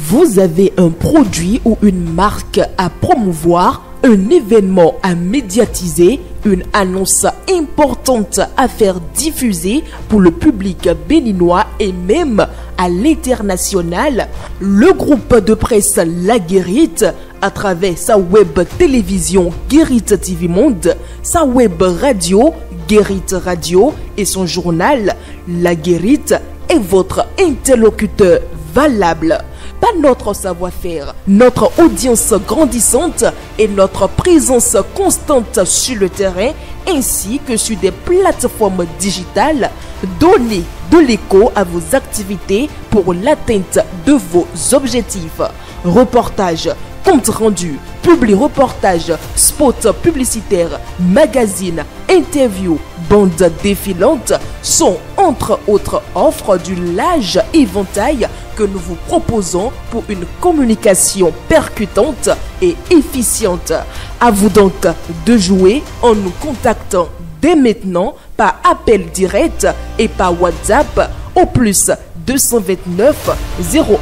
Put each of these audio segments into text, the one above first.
Vous avez un produit ou une marque à promouvoir, un événement à médiatiser, une annonce importante à faire diffuser pour le public béninois et même à l'international. Le groupe de presse La Guérite, à travers sa web télévision Guérite TV Monde, sa web radio Guérite Radio et son journal La Guérite est votre interlocuteur valable. Pas notre savoir-faire, notre audience grandissante et notre présence constante sur le terrain ainsi que sur des plateformes digitales, donnez de l'écho à vos activités pour l'atteinte de vos objectifs. Reportages, comptes rendus, publi-reportages, spots publicitaires, magazines, interviews, bandes défilantes sont entre autres offres du large éventail que nous vous proposons pour une communication percutante et efficiente. À vous donc de jouer en nous contactant dès maintenant par appel direct et par WhatsApp au plus 229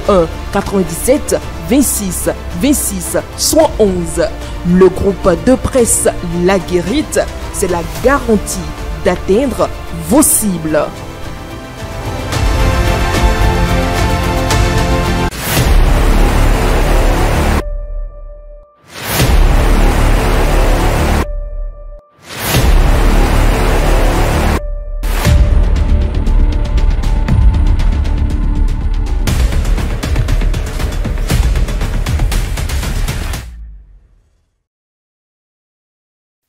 01 97 26 26 111. Le groupe de presse La Guérite, c'est la garantie d'atteindre vos cibles.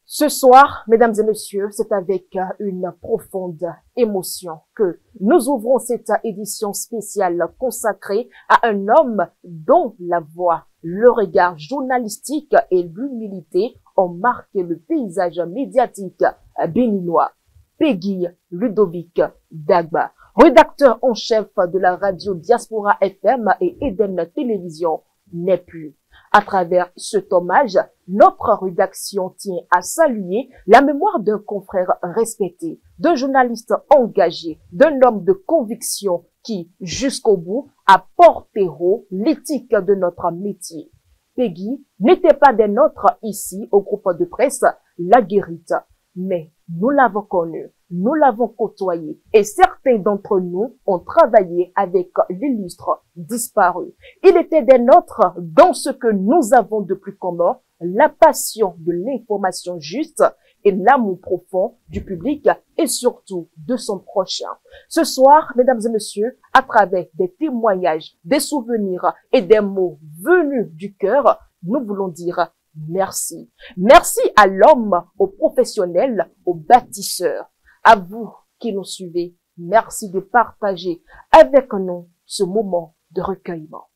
Ce soir, mesdames et messieurs, c'est avec une profonde émotion que nous ouvrons cette édition spéciale consacrée à un homme dont la voix, le regard journalistique et l'humilité ont marqué le paysage médiatique béninois. Peggy Ludovic Dagba, rédacteur en chef de la radio Diaspora FM et Eden Télévision, n'est plus. À travers cet hommage, notre rédaction tient à saluer la mémoire d'un confrère respecté, d'un journaliste engagé, d'un homme de conviction qui, jusqu'au bout, a porté haut l'éthique de notre métier. Peggy n'était pas des nôtres ici au groupe de presse La Guérite, mais nous l'avons connu, nous l'avons côtoyé et certains d'entre nous ont travaillé avec l'illustre disparu. Il était des nôtres dans ce que nous avons de plus commun, la passion de l'information juste et l'amour profond du public et surtout de son prochain. Ce soir, mesdames et messieurs, à travers des témoignages, des souvenirs et des mots venus du cœur, nous voulons dire merci. Merci à l'homme, au professionnel, au bâtisseur. À vous qui nous suivez, merci de partager avec nous ce moment de recueillement.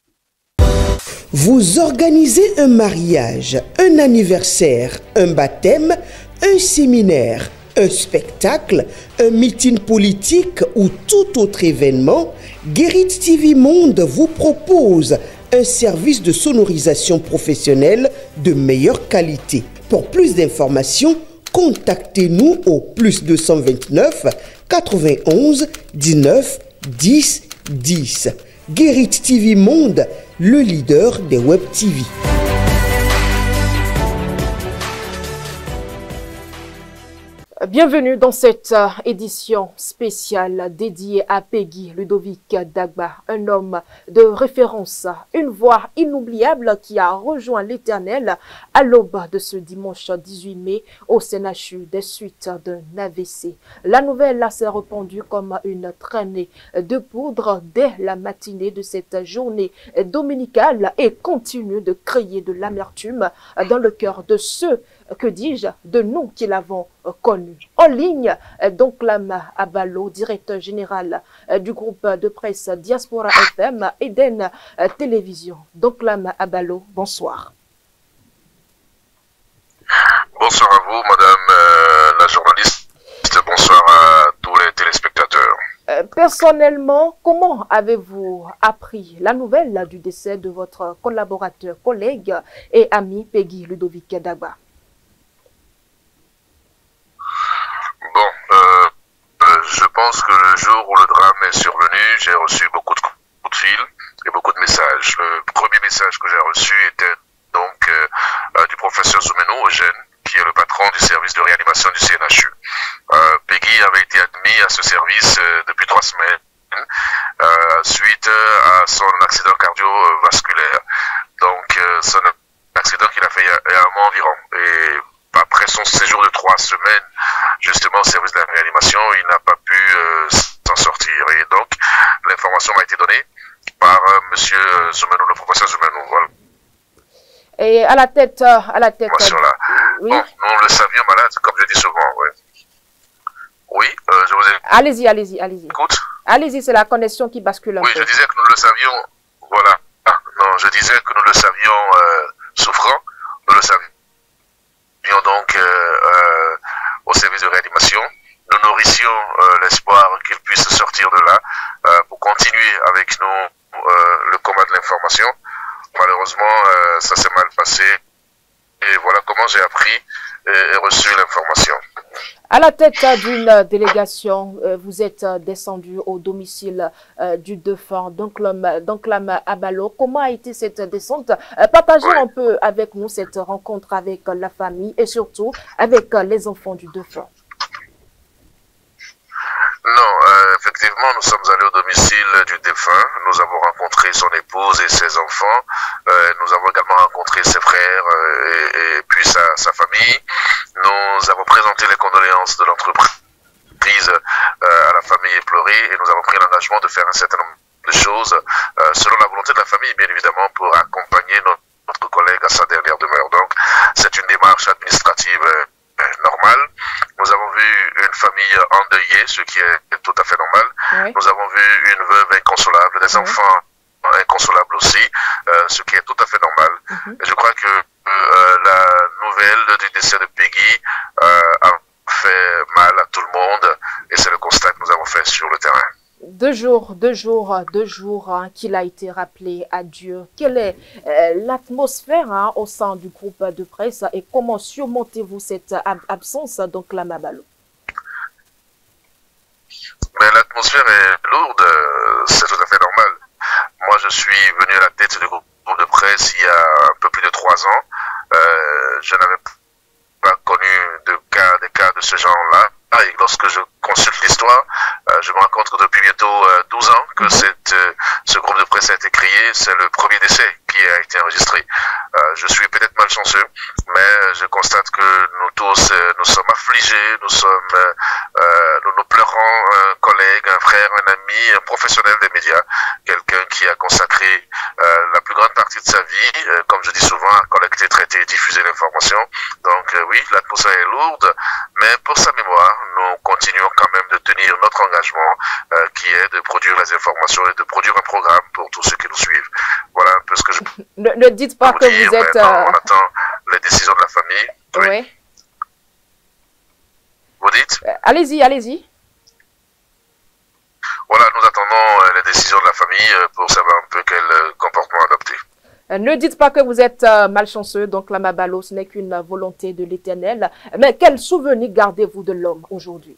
Vous organisez un mariage, un anniversaire, un baptême, un séminaire, un spectacle, un meeting politique ou tout autre événement, Guérite TV Monde vous propose un service de sonorisation professionnelle de meilleure qualité. Pour plus d'informations, contactez-nous au plus 229 91 19 10 10. Guérite TV Monde, le leader des web TV. Bienvenue dans cette édition spéciale dédiée à Peggy Ludovic Dagba, un homme de référence, une voix inoubliable qui a rejoint l'Éternel à l'aube de ce dimanche 18 mai au CNHU des suites d'un AVC. La nouvelle s'est répandue comme une traînée de poudre dès la matinée de cette journée dominicale et continue de créer de l'amertume dans le cœur de ceux, que dis-je, de nous qui l'avons connu. En ligne, Donclam Abalo, directeur général du groupe de presse Diaspora FM, Eden Télévision. Donclam Abalo, bonsoir. Bonsoir à vous, madame la journaliste. Bonsoir à tous les téléspectateurs. Personnellement, comment avez-vous appris la nouvelle du décès de votre collaborateur, collègue et ami Peggy Ludovic Dagba? Bon, je pense que le jour où le drame est survenu, j'ai reçu beaucoup de coups de fil et beaucoup de messages. Le message que j'ai reçu était donc du professeur Zoumenou Eugène, qui est le patron du service de réanimation du CNHU. Peggy avait été admis à ce service depuis 3 semaines suite à son accident cardiovasculaire. Donc, son accident qu'il a fait il y a un mois environ. Et après son séjour de 3 semaines, justement, au service de la réanimation, il n'a pas pu s'en sortir. Et donc, l'information m'a été donnée par monsieur Zoumenou, le professeur Zoumenou. Voilà. Et à la tête, oui. Bon, nous le savions malade, comme je dis souvent. Oui, oui, je vous écoute. Allez-y. Écoute. Allez-y, c'est la connexion qui bascule un peu. Oui, je disais que nous le savions. Voilà. Non, je disais que nous le savions souffrant. Nous le savions donc au service de réanimation. Nous nourrissions l'espoir qu'il puisse sortir de là pour continuer avec nous le combat de l'information. Malheureusement, ça s'est mal passé. Et voilà comment j'ai appris et reçu l'information. À la tête d'une délégation, vous êtes descendu au domicile du défunt, donc l'homme Abalo. Comment a été cette descente? Partagez un peu avec nous cette rencontre avec la famille et surtout avec les enfants du défunt. Non, effectivement, nous sommes allés au domicile du défunt. Nous avons rencontré son épouse et ses enfants. Nous avons également rencontré ses frères et puis sa famille. Nous avons présenté les condoléances de l'entreprise à la famille éplorée et nous avons pris l'engagement de faire un certain nombre de choses selon la volonté de la famille, bien évidemment, pour accompagner notre collègue à sa dernière demeure. Donc, c'est une démarche administrative normale. Nous avons vu une famille endeuillée, ce qui est tout à fait normal. Oui. Nous avons vu une veuve inconsolable, des enfants inconsolables aussi, ce qui est tout à fait normal. Et je crois que la nouvelle du décès de Peggy a fait mal à tout le monde et c'est le constat que nous avons fait sur le terrain. 2 jours qu'il a été rappelé à Dieu. Quelle est l'atmosphère au sein du groupe de presse et comment surmontez-vous cette absence donc la Mabalo? Mais l'atmosphère est lourde, c'est tout à fait normal. Moi, je suis venu à la tête du groupe de presse il y a un peu plus de 3 ans. Je n'avais pas connu des cas de ce genre-là. Et lorsque je consulte l'histoire, je me rends compte que depuis bientôt 12 ans que ce groupe de presse a été créé, c'est le premier décès qui a été enregistré. Je suis peut-être malchanceux, mais je constate que nous tous, nous sommes affligés, nous pleurons un collègue, un frère, un ami, un professionnel des médias, quelqu'un qui a consacré la plus grande partie de sa vie, comme je dis souvent, à collecter, traiter et diffuser l'information. Donc oui, l'atmosphère est lourde, mais pour sa mémoire, nous continuons quand même de tenir notre engagement qui est de produire les informations et de produire un programme pour tous ceux qui nous suivent. Voilà un peu ce que je peux ne dites pas que vous êtes... On attend les décisions de la famille. Oui. Vous dites Allez-y. Voilà, nous attendons les décisions de la famille pour savoir un peu quel comportement adopter. Ne dites pas que vous êtes malchanceux, donc la Mabalo, ce n'est qu'une volonté de l'Éternel. Mais quel souvenir gardez-vous de l'homme aujourd'hui?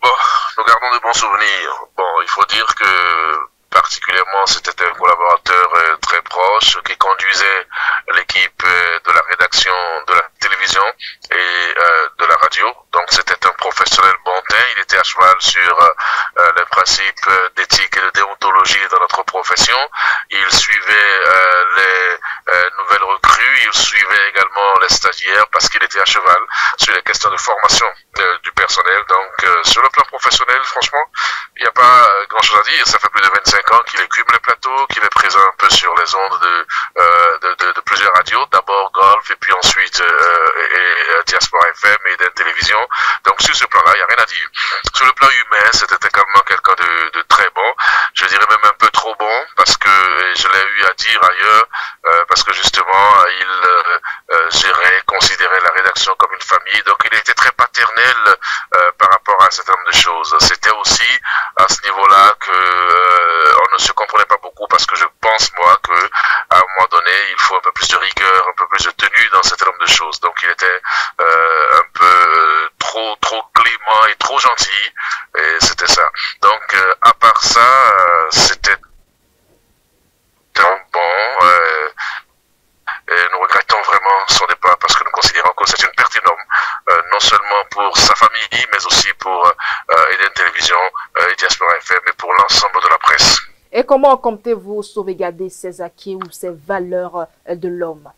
Bon, nous gardons de bons souvenirs. Bon, il faut dire que particulièrement, c'était un collaborateur très proche qui conduisait l'équipe de la rédaction de la télévision et de la radio. Donc, c'était un professionnel bon teint. Il était à cheval sur les principes d'éthique et de déontologie dans notre profession. Il suivait les nouvelles recrues. Il suivait également les stagiaires parce qu'il était à cheval sur les questions de formation du personnel. Donc, sur le plan professionnel, franchement, il n'y a pas grand-chose à dire. Ça fait plus de 25 ans qu'il écume les plateaux, qu'il est présent un peu sur les ondes de plusieurs radios. D'abord Golf et puis ensuite Diaspora FM et Eden Télévision. Donc sur ce plan-là, il n'y a rien à dire. Sur le plan humain, c'était également quelqu'un de très bon. Je dirais même un peu trop bon parce que je l'ai eu à dire ailleurs parce que justement, il gérait, considérait la rédaction comme une famille. Donc il était très paternel par rapport à un certain nombre de choses. C'était aussi à ce niveau-là que on ne se comprenait pas beaucoup parce que je pense moi que à un moment donné il faut un peu plus de rigueur, un peu plus de tenue dans un certain nombre de choses. Donc il était un peu trop clément et trop gentil et c'était ça. Donc à part ça c'était sa famille, mais aussi pour Eden Télévision et Diaspora FM et pour l'ensemble de la presse. Et comment comptez-vous sauvegarder ces acquis ou ces valeurs de l'homme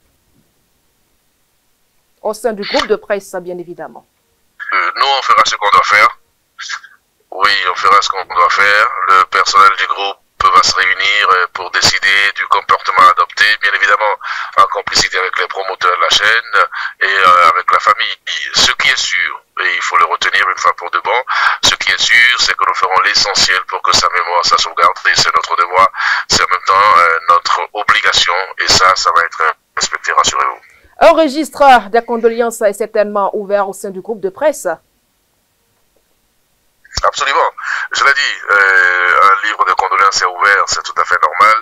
au sein du groupe de presse, bien évidemment? Nous, on fera ce qu'on doit faire. Oui, on fera ce qu'on doit faire. Le personnel du groupe va se réunir pour décider du comportement adopté, bien évidemment en complicité avec les promoteurs de la chaîne et avec la famille. Ce qui est sûr, et il faut le retenir une fois pour de bon, ce qui est sûr, c'est que nous ferons l'essentiel pour que sa mémoire soit sauvegardée. C'est notre devoir, c'est en même temps notre obligation, et ça va être respecté, rassurez-vous. Un registre de condoléances est certainement ouvert au sein du groupe de presse. Absolument. Je l'ai dit, un livre de condoléances est ouvert, c'est tout à fait normal.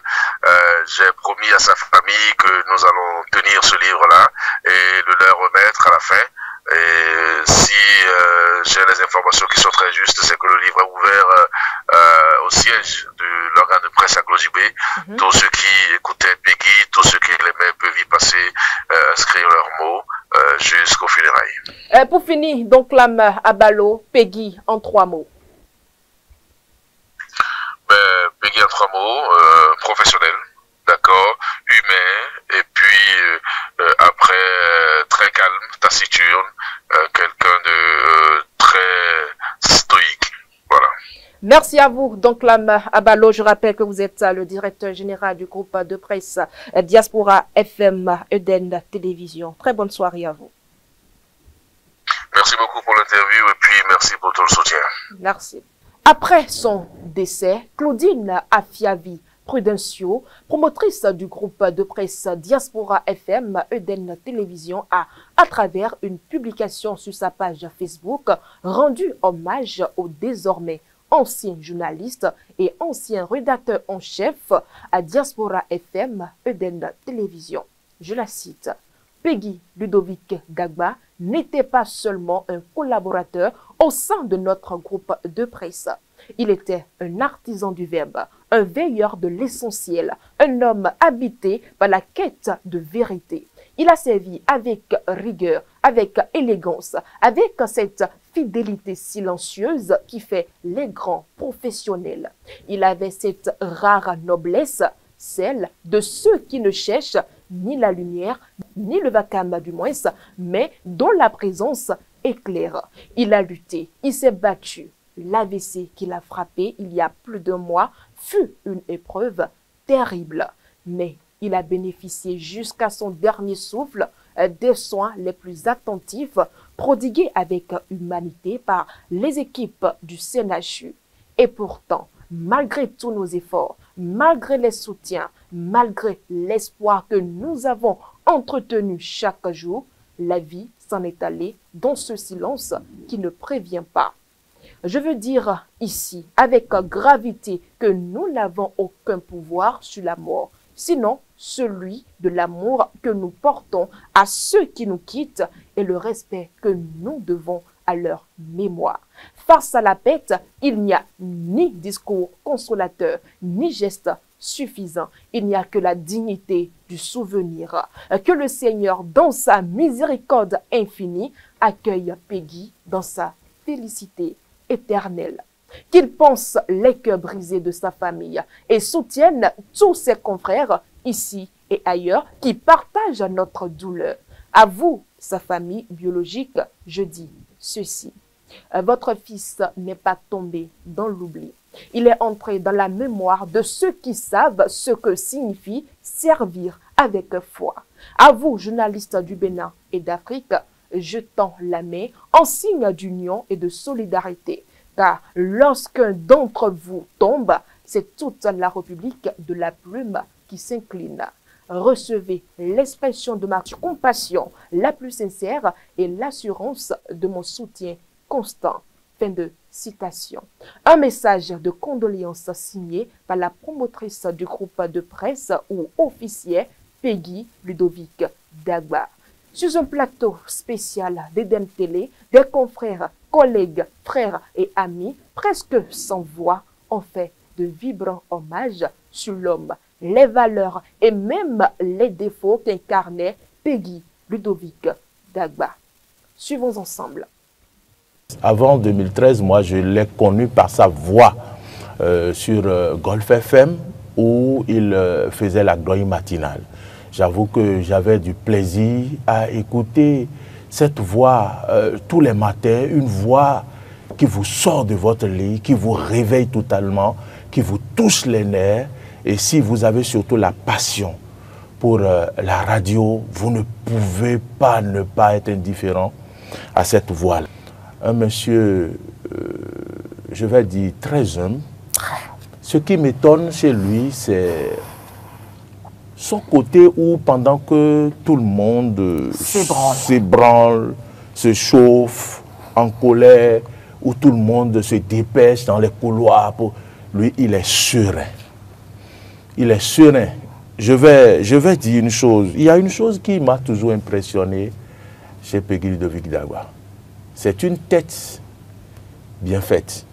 J'ai promis à sa famille que nous allons tenir ce livre-là et le leur remettre à la fin. Et si j'ai les informations qui sont très justes, c'est que le livre est ouvert au siège de l'organe de presse à Glogibé. Tous ceux qui écoutaient Peggy, tous ceux qui l'aimaient peuvent y passer, inscrire leurs mots jusqu'aux funérailles. Pour finir, donc l'âme à Balo, Peggy en 3 mots. Peggy en 3 mots, professionnel, d'accord, humain, et puis après très calme, taciturne, quelqu'un de très stoïque, voilà. Merci à vous, donc l'âme à Balo. Je rappelle que vous êtes le directeur général du groupe de presse Diaspora FM Eden Télévision. Très bonne soirée à vous. Merci beaucoup pour l'interview et puis merci pour tout le soutien. Merci. Après son décès, Claudine Afiavi Prudencio, promotrice du groupe de presse Diaspora FM Eden Télévision, a, à travers une publication sur sa page Facebook, rendu hommage au désormais ancien journaliste et ancien rédacteur en chef à Diaspora FM Eden Télévision. Je la cite. Peggy Ludovic Dagba n'était pas seulement un collaborateur au sein de notre groupe de presse. Il était un artisan du verbe, un veilleur de l'essentiel, un homme habité par la quête de vérité. Il a servi avec rigueur, avec élégance, avec cette fidélité silencieuse qui fait les grands professionnels. Il avait cette rare noblesse, celle de ceux qui ne cherchent ni la lumière, ni le vacarme du moins, mais dont la présence éclaire. Il a lutté, il s'est battu. L'AVC qu'il a frappé il y a plus d'1 mois fut une épreuve terrible, mais il a bénéficié jusqu'à son dernier souffle des soins les plus attentifs prodigués avec humanité par les équipes du CNHU. Et pourtant, malgré tous nos efforts, malgré les soutiens, malgré l'espoir que nous avons entretenu chaque jour, la vie s'en est allée dans ce silence qui ne prévient pas. Je veux dire ici, avec gravité, que nous n'avons aucun pouvoir sur la mort, sinon celui de l'amour que nous portons à ceux qui nous quittent et le respect que nous devons à leur mémoire. Face à la perte, il n'y a ni discours consolateur, ni geste suffisant. Il n'y a que la dignité du souvenir. Que le Seigneur, dans sa miséricorde infinie, accueille Peggy dans sa félicité éternelle. Qu'il pense les cœurs brisés de sa famille et soutienne tous ses confrères ici et ailleurs qui partagent notre douleur. À vous, sa famille biologique, je dis ceci. Votre fils n'est pas tombé dans l'oubli. Il est entré dans la mémoire de ceux qui savent ce que signifie servir avec foi. À vous, journalistes du Bénin et d'Afrique, je tends la main en signe d'union et de solidarité. Car lorsqu'un d'entre vous tombe, c'est toute la République de la plume qui s'incline. Recevez l'expression de ma compassion la plus sincère et l'assurance de mon soutien constant. Fin de citation. Un message de condoléances signé par la promotrice du groupe de presse ou officier Peggy Ludovic Dagba. Sur un plateau spécial d'Eden Télé, des confrères, collègues, frères et amis, presque sans voix, ont fait de vibrants hommages sur l'homme, les valeurs et même les défauts qu'incarnait Peggy Ludovic Dagba. Suivons ensemble. Avant 2013, moi je l'ai connu par sa voix sur Golf FM où il faisait la gloire matinale. J'avoue que j'avais du plaisir à écouter cette voix tous les matins, une voix qui vous sort de votre lit, qui vous réveille totalement, qui vous touche les nerfs. Et si vous avez surtout la passion pour la radio, vous ne pouvez pas ne pas être indifférent à cette voix-là. Un monsieur, je vais dire, très humble. Ce qui m'étonne chez lui, c'est son côté où pendant que tout le monde s'ébranle, se chauffe, en colère, où tout le monde se dépêche dans les couloirs, lui, il est serein. Il est serein. Je vais dire une chose. Il y a une chose qui m'a toujours impressionné chez Peggy Ludovic Dagba. C'est une tête bien faite.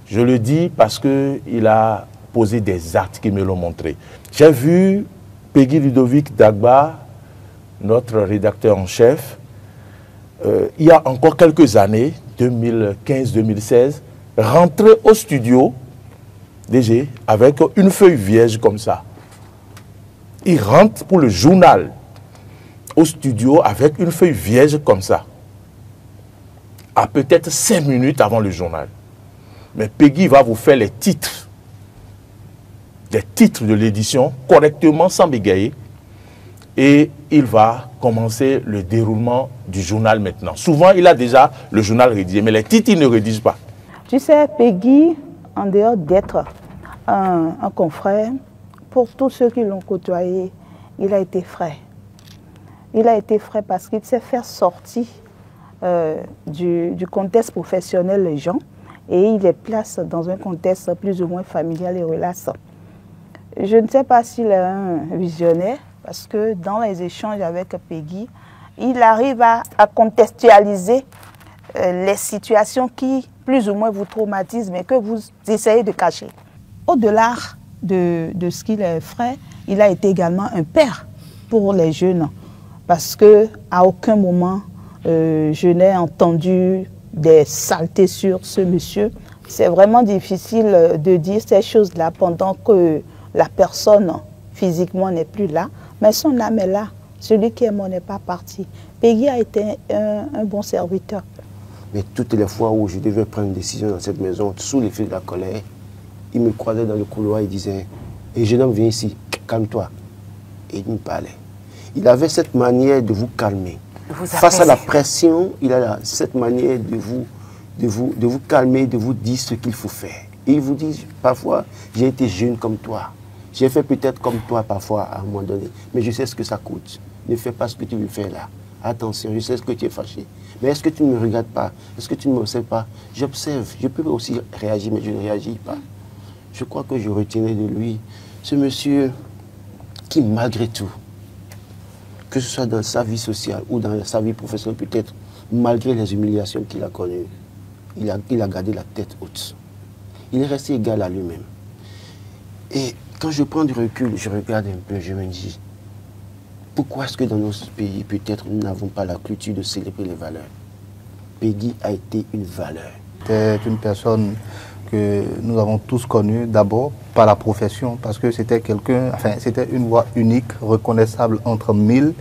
Je le dis parce qu'il a posé des actes qui me l'ont montré. J'ai vu Peggy Ludovic Dagba, notre rédacteur en chef, il y a encore quelques années, 2015-2016, rentrer au studio, DG, avec une feuille vierge comme ça. Il rentre pour le journal au studio avec une feuille vierge comme ça, à peut-être 5 minutes avant le journal. Mais Peggy va vous faire les titres de l'édition correctement, sans bégayer, et il va commencer le déroulement du journal maintenant. Souvent, il a déjà le journal rédigé, mais les titres, il ne rédige pas. Tu sais, Peggy, en dehors d'être un confrère, pour tous ceux qui l'ont côtoyé, il a été frais. Il a été frais parce qu'il sait faire sortir du contexte professionnel les gens et il les place dans un contexte plus ou moins familial et relaxant. Je ne sais pas s'il est un visionnaire parce que dans les échanges avec Peggy, il arrive à contextualiser les situations qui plus ou moins vous traumatisent mais que vous essayez de cacher. Au-delà de ce qu'il est frère, il a été également un père pour les jeunes parce qu'à aucun moment je n'ai entendu des saletés sur ce monsieur. C'est vraiment difficile de dire ces choses-là pendant que la personne physiquement n'est plus là, mais son âme est là. Celui qui est mort n'est pas parti. Peggy a été un bon serviteur. Mais toutes les fois où je devais prendre une décision dans cette maison, sous l'effet de la colère, il me croisait dans le couloir et disait « Et jeune homme, viens ici, calme-toi. » Et il me parlait. Il avait cette manière de vous calmer. Face à la pression, il a cette manière de vous calmer, de vous dire ce qu'il faut faire. Et il vous dit, parfois, j'ai été jeune comme toi. J'ai fait peut-être comme toi parfois à un moment donné. Mais je sais ce que ça coûte. Ne fais pas ce que tu veux faire là. Attention, je sais ce que tu es fâché. Mais est-ce que tu ne me regardes pas? Est-ce que tu ne m'observes pas? J'observe. Je peux aussi réagir, mais je ne réagis pas. Je crois que je retiendrai de lui ce monsieur qui, malgré tout, que ce soit dans sa vie sociale ou dans sa vie professionnelle, peut-être, malgré les humiliations qu'il a connues, il a gardé la tête haute. Il est resté égal à lui-même. Et quand je prends du recul, je regarde un peu, je me dis, pourquoi est-ce que dans notre pays, peut-être, nous n'avons pas la culture de célébrer les valeurs? Peggy a été une valeur. C'était une personne que nous avons tous connue, d'abord par la profession, parce que c'était quelqu'un, enfin, c'était une voix unique, reconnaissable entre mille.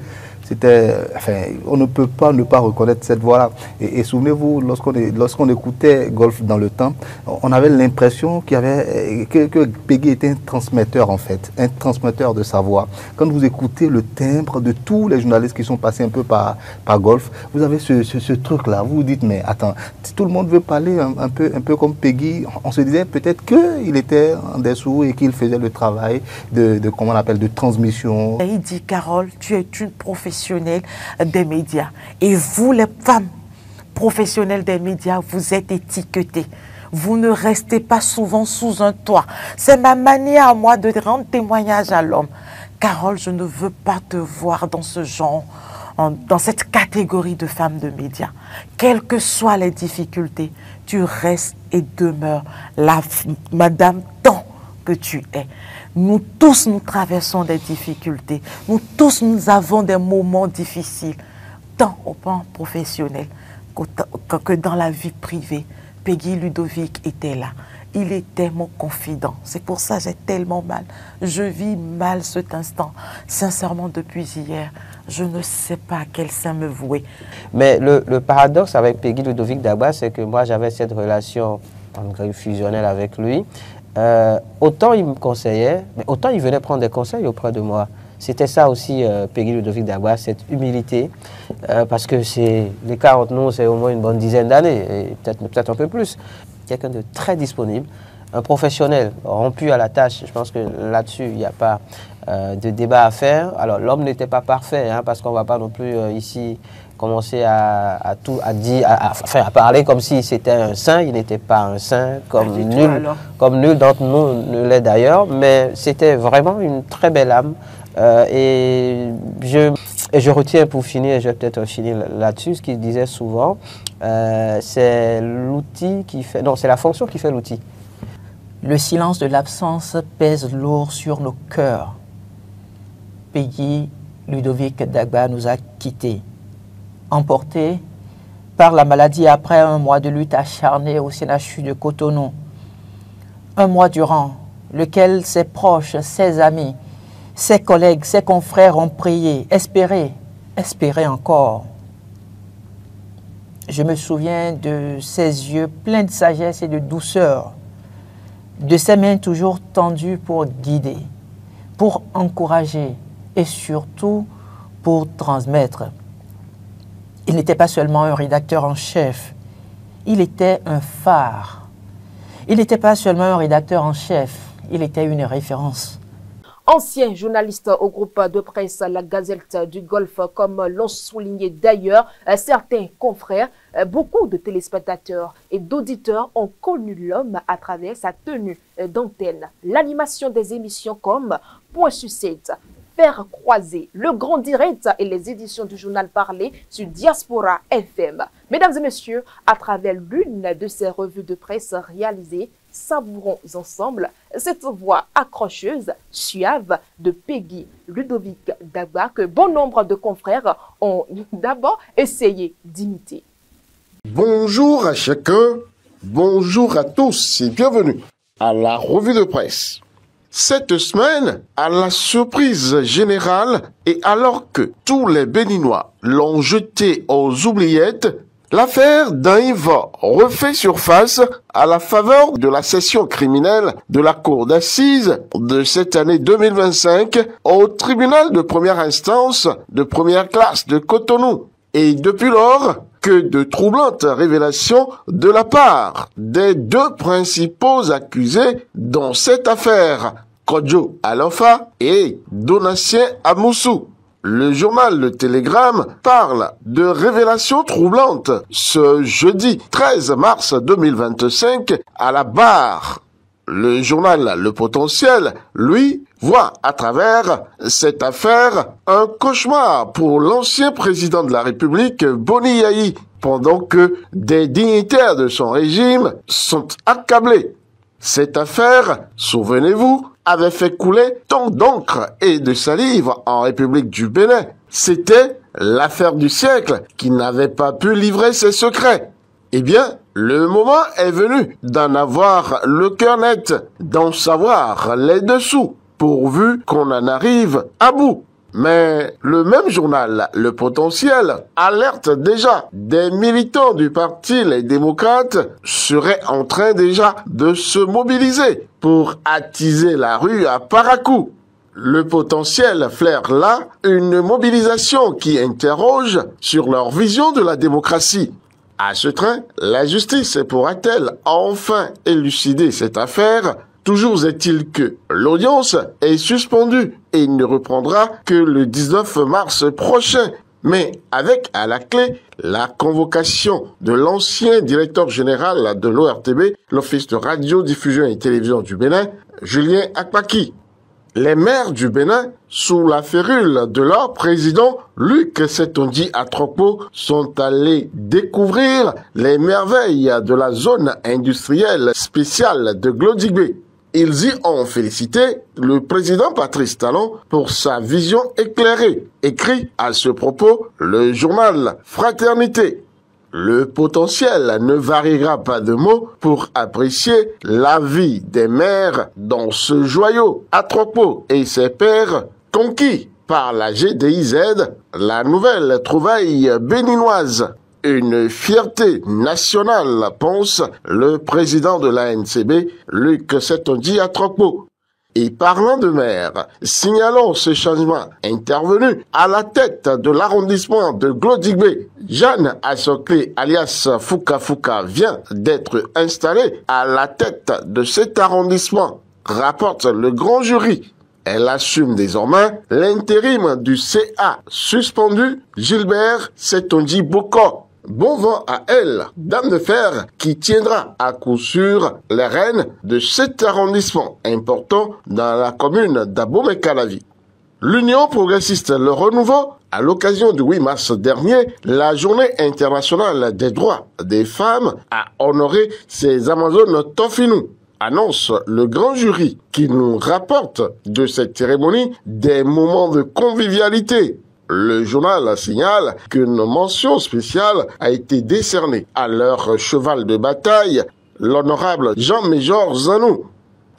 C'était, enfin, on ne peut pas ne pas reconnaître cette voix-là. Et souvenez-vous, lorsqu'on écoutait Golf dans le temps, on avait l'impression que Peggy était un transmetteur, en fait, un transmetteur de sa voix. Quand vous écoutez le timbre de tous les journalistes qui sont passés un peu par Golf, vous avez ce truc-là. Vous vous dites, mais attends, si tout le monde veut parler un peu comme Peggy, on se disait peut-être qu'il était en dessous et qu'il faisait le travail comment on appelle, de transmission. Il dit, Carole, tu es une professionnelle des médias. Et vous, les femmes professionnelles des médias, vous êtes étiquetées. Vous ne restez pas souvent sous un toit. C'est ma manière à moi de rendre témoignage à l'homme. Carole, je ne veux pas te voir dans ce genre, dans cette catégorie de femmes de médias. Quelles que soient les difficultés, tu restes et demeures la madame tant que tu es. Nous tous, nous traversons des difficultés. Nous tous, nous avons des moments difficiles, tant au plan professionnel que dans la vie privée, Peggy Ludovic était là. Il était mon confident. C'est pour ça que j'ai tellement mal. Je vis mal cet instant. Sincèrement, depuis hier, je ne sais pas à quel sein me vouer. Mais le paradoxe avec Peggy Ludovic Dagba, c'est que moi, j'avais cette relation fusionnelle avec lui. Autant il me conseillait, mais autant il venait prendre des conseils auprès de moi. C'était ça aussi, Peggy Ludovic Dagba, cette humilité, parce que l'écart entre nous, c'est au moins une bonne dizaine d'années, et peut-être un peu plus. Quelqu'un de très disponible, un professionnel rompu à la tâche. Je pense que là-dessus, il n'y a pas de débat à faire. Alors, l'homme n'était pas parfait, hein, parce qu'on ne va pas non plus ici commencer à parler comme si c'était un saint. Il n'était pas un saint, comme nul d'entre nous ne l'est d'ailleurs, mais c'était vraiment une très belle âme. Et je retiens pour finir, et je vais peut-être finir là-dessus, ce qu'il disait souvent, c'est l'outil qui fait, non, c'est la fonction qui fait l'outil. Le silence de l'absence pèse lourd sur nos cœurs. Peggy Ludovic Dagba nous a quittés, emportés par la maladie après un mois de lutte acharnée au CNHU de Cotonou. Un mois durant lequel ses proches, ses amis, ses collègues, ses confrères ont prié, espéré encore. Je me souviens de ses yeux pleins de sagesse et de douceur, de ses mains toujours tendues pour guider, pour encourager et surtout pour transmettre. Il n'était pas seulement un rédacteur en chef, il était un phare. Il n'était pas seulement un rédacteur en chef, il était une référence. Ancien journaliste au groupe de presse La Gazette du Golfe, comme l'ont souligné d'ailleurs certains confrères, beaucoup de téléspectateurs et d'auditeurs ont connu l'homme à travers sa tenue d'antenne. L'animation des émissions comme Point sur 7, Faire croiser, Le Grand Direct et les éditions du journal parlé sur Diaspora FM. Mesdames et messieurs, à travers l'une de ces revues de presse réalisées, savourons ensemble cette voix accrocheuse, suave de Peggy Ludovic Dagba que bon nombre de confrères ont d'abord essayé d'imiter. Bonjour à chacun, bonjour à tous et bienvenue à la revue de presse. Cette semaine, à la surprise générale et alors que tous les Béninois l'ont jeté aux oubliettes, l'affaire Daïv refait surface à la faveur de la session criminelle de la Cour d'assises de cette année 2025 au tribunal de première instance de première classe de Cotonou. Et depuis lors, que de troublantes révélations de la part des deux principaux accusés dans cette affaire, Kodjo Alofa et Donatien Amoussou. Le journal Le Télégramme parle de révélations troublantes ce jeudi 13 mars 2025 à la barre. Le journal Le Potentiel, lui, voit à travers cette affaire un cauchemar pour l'ancien président de la République, Boni Yayi, pendant que des dignitaires de son régime sont accablés. Cette affaire, souvenez-vous, avait fait couler tant d'encre et de salive en République du Bénin. C'était l'affaire du siècle qui n'avait pas pu livrer ses secrets. Eh bien, le moment est venu d'en avoir le cœur net, d'en savoir les dessous, pourvu qu'on en arrive à bout. Mais le même journal, Le Potentiel, alerte déjà des militants du parti Les Démocrates seraient en train déjà de se mobiliser pour attiser la rue à Parakou. Le Potentiel flaire là une mobilisation qui interroge sur leur vision de la démocratie. À ce train, la justice pourra-t-elle enfin élucider cette affaire ? Toujours est-il que l'audience est suspendue et ne reprendra que le 19 mars prochain, mais avec à la clé la convocation de l'ancien directeur général de l'ORTB, l'Office de radiodiffusion et télévision du Bénin, Julien Akpaki. Les maires du Bénin, sous la férule de leur président, Luc Setondi Atropo, sont allés découvrir les merveilles de la zone industrielle spéciale de Glodigbe. Ils y ont félicité le président Patrice Talon pour sa vision éclairée, écrit à ce propos le journal Fraternité. Le potentiel ne variera pas de mots pour apprécier la vie des mères dans ce joyau Atropo et ses pères conquis par la GDIZ, la nouvelle trouvaille béninoise. Une fierté nationale, pense le président de l'ANCB, Luc Setonji Atropo. Et parlant de maire, signalons ce changement intervenu à la tête de l'arrondissement de Glodigbe. Jeanne Assokle alias Fouka Fouka vient d'être installée à la tête de cet arrondissement, rapporte le grand jury. Elle assume désormais l'intérim du CA suspendu Gilbert Setonji Boko. Bon vent à elle, dame de fer, qui tiendra à coup sûr les rênes de cet arrondissement important dans la commune d'Abomey-Calavi. L'Union progressiste Le Renouveau, à l'occasion du 8 mars dernier, la journée internationale des droits des femmes, a honoré ses Amazones Tofinou, annonce le grand jury qui nous rapporte de cette cérémonie des moments de convivialité. Le journal signale qu'une mention spéciale a été décernée à leur cheval de bataille, l'honorable Jean-Méjor Zanou.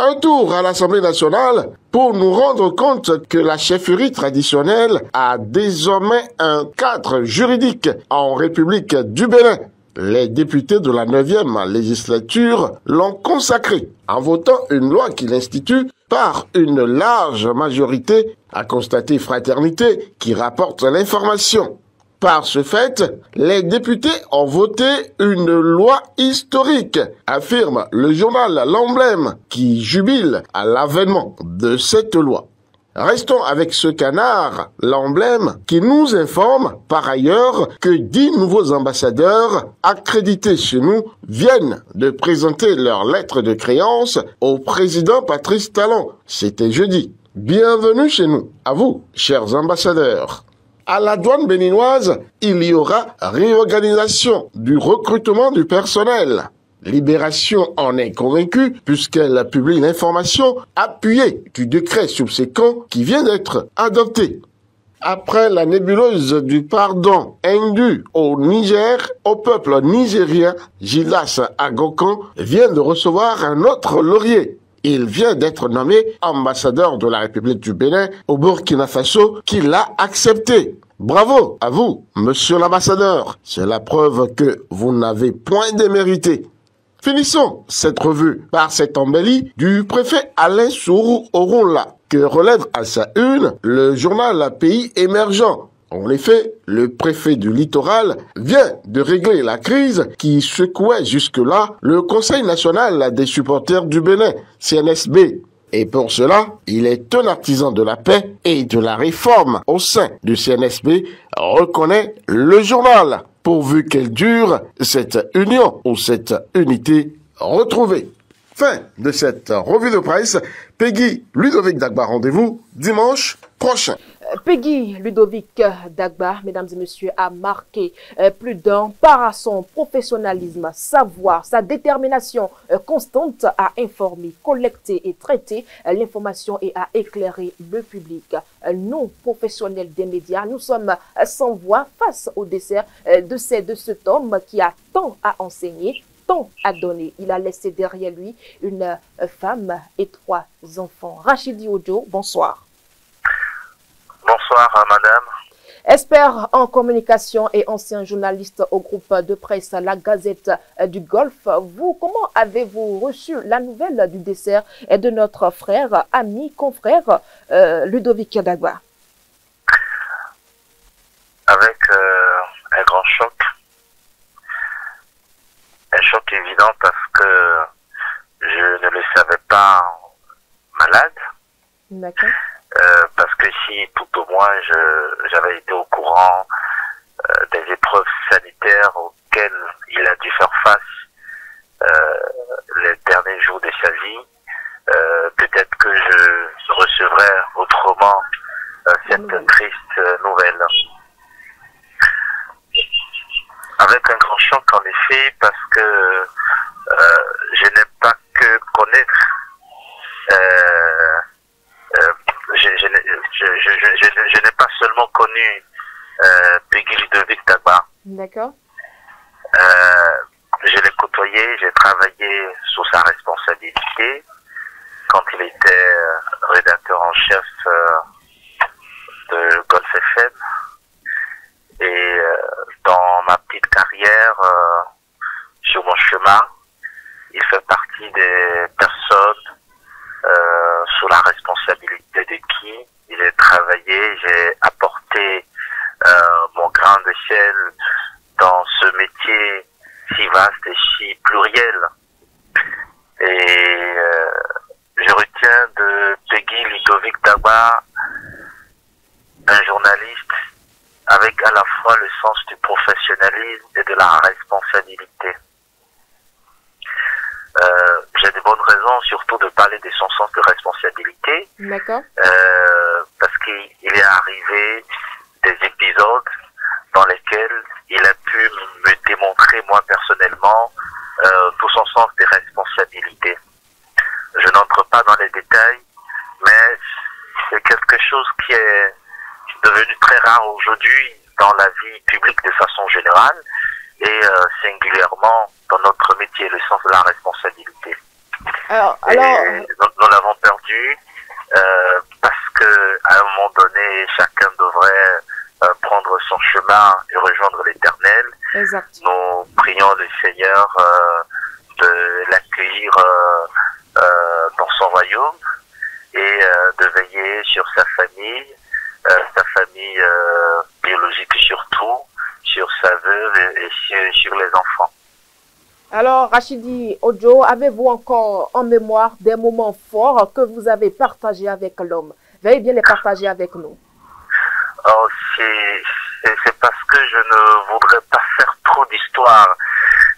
Un tour à l'Assemblée nationale pour nous rendre compte que la chefferie traditionnelle a désormais un cadre juridique en République du Bénin. Les députés de la 9e législature l'ont consacré en votant une loi qui l'institue par une large majorité, a constaté Fraternité, qui rapporte l'information. Par ce fait, les députés ont voté une loi historique, affirme le journal L'Emblème, qui jubile à l'avènement de cette loi. Restons avec ce canard, L'Emblème, qui nous informe par ailleurs que 10 nouveaux ambassadeurs accrédités chez nous viennent de présenter leur lettre de créance au président Patrice Talon. C'était jeudi. Bienvenue chez nous. À vous, chers ambassadeurs. À la douane béninoise, il y aura réorganisation du recrutement du personnel. Libération en est convaincue puisqu'elle publie l'information appuyée du décret subséquent qui vient d'être adopté. Après la nébuleuse du pardon indue au Niger, au peuple nigérien, Gilas Agokan vient de recevoir un autre laurier. Il vient d'être nommé ambassadeur de la République du Bénin au Burkina Faso qui l'a accepté. Bravo à vous, monsieur l'ambassadeur. C'est la preuve que vous n'avez point démérité. Finissons cette revue par cette embellie du préfet Alain Sourou Oronla, que relève à sa une le journal Pays Émergent. En effet, le préfet du littoral vient de régler la crise qui secouait jusque-là le Conseil national des supporters du Bénin, CNSB. Et pour cela, il est un artisan de la paix et de la réforme au sein du CNSB, reconnaît le journal, pourvu qu'elle dure, cette union ou cette unité retrouvée. Fin de cette revue de presse. Peggy Ludovic Dagba, rendez-vous dimanche prochain. Peggy Ludovic Dagba, mesdames et messieurs, a marqué plus d'un par son professionnalisme, savoir, sa détermination constante à informer, collecter et traiter l'information et à éclairer le public. Nous, professionnels des médias, nous sommes sans voix face au dessert de cet homme qui a tant à enseigner, tant à donner. Il a laissé derrière lui une femme et 3 enfants. Rachidi Ojo, bonsoir. Bonsoir, madame. Expert en communication et ancien journaliste au groupe de presse La Gazette du Golfe, comment avez-vous reçu la nouvelle du décès de notre frère, ami, confrère Ludovic Dagba? Avec un grand choc. Un choc évident parce que je ne le savais pas malade. D'accord. Parce que si tout au moins j'avais été au courant des épreuves sanitaires auxquelles il a dû faire face les derniers jours de sa vie, peut-être que je recevrais autrement cette triste nouvelle. Avec un grand choc en effet, parce que je n'ai pas que connaître je n'ai pas seulement connu Peggy Ludovic Dagba. D'accord. Je l'ai côtoyé, j'ai travaillé sous sa responsabilité quand il était rédacteur en chef de Golf FM. Et dans ma petite carrière, sur mon chemin, il fait partie des personnes sous la responsabilité de qui j'ai travaillé, j'ai apporté mon grain de sel dans ce métier si vaste et si pluriel. Et je retiens de Peggy Ludovic Dagba un journaliste avec à la fois le sens du professionnalisme et de la responsabilité. J'ai de bonnes raisons surtout de parler de son sens de responsabilité. D'accord. Parce qu'il est arrivé des épisodes dans lesquels il a pu me démontrer moi personnellement tout son sens des responsabilités. Je n'entre pas dans les détails, mais c'est quelque chose qui est devenu très rare aujourd'hui dans la vie publique de façon générale et singulièrement dans notre métier, le sens de la responsabilité. Alors... Nous l'avons perdu parce que à un moment donné, chacun devrait prendre son chemin et rejoindre l'Éternel. Exact. Nous prions le Seigneur de l'accueillir dans son royaume et de veiller sur sa famille biologique surtout, sur sa veuve et sur les enfants. Alors, Rachidi Odjo, avez-vous encore en mémoire des moments forts que vous avez partagés avec l'homme? Veuillez bien les partager avec nous. Oh, c'est parce que je ne voudrais pas faire trop d'histoire.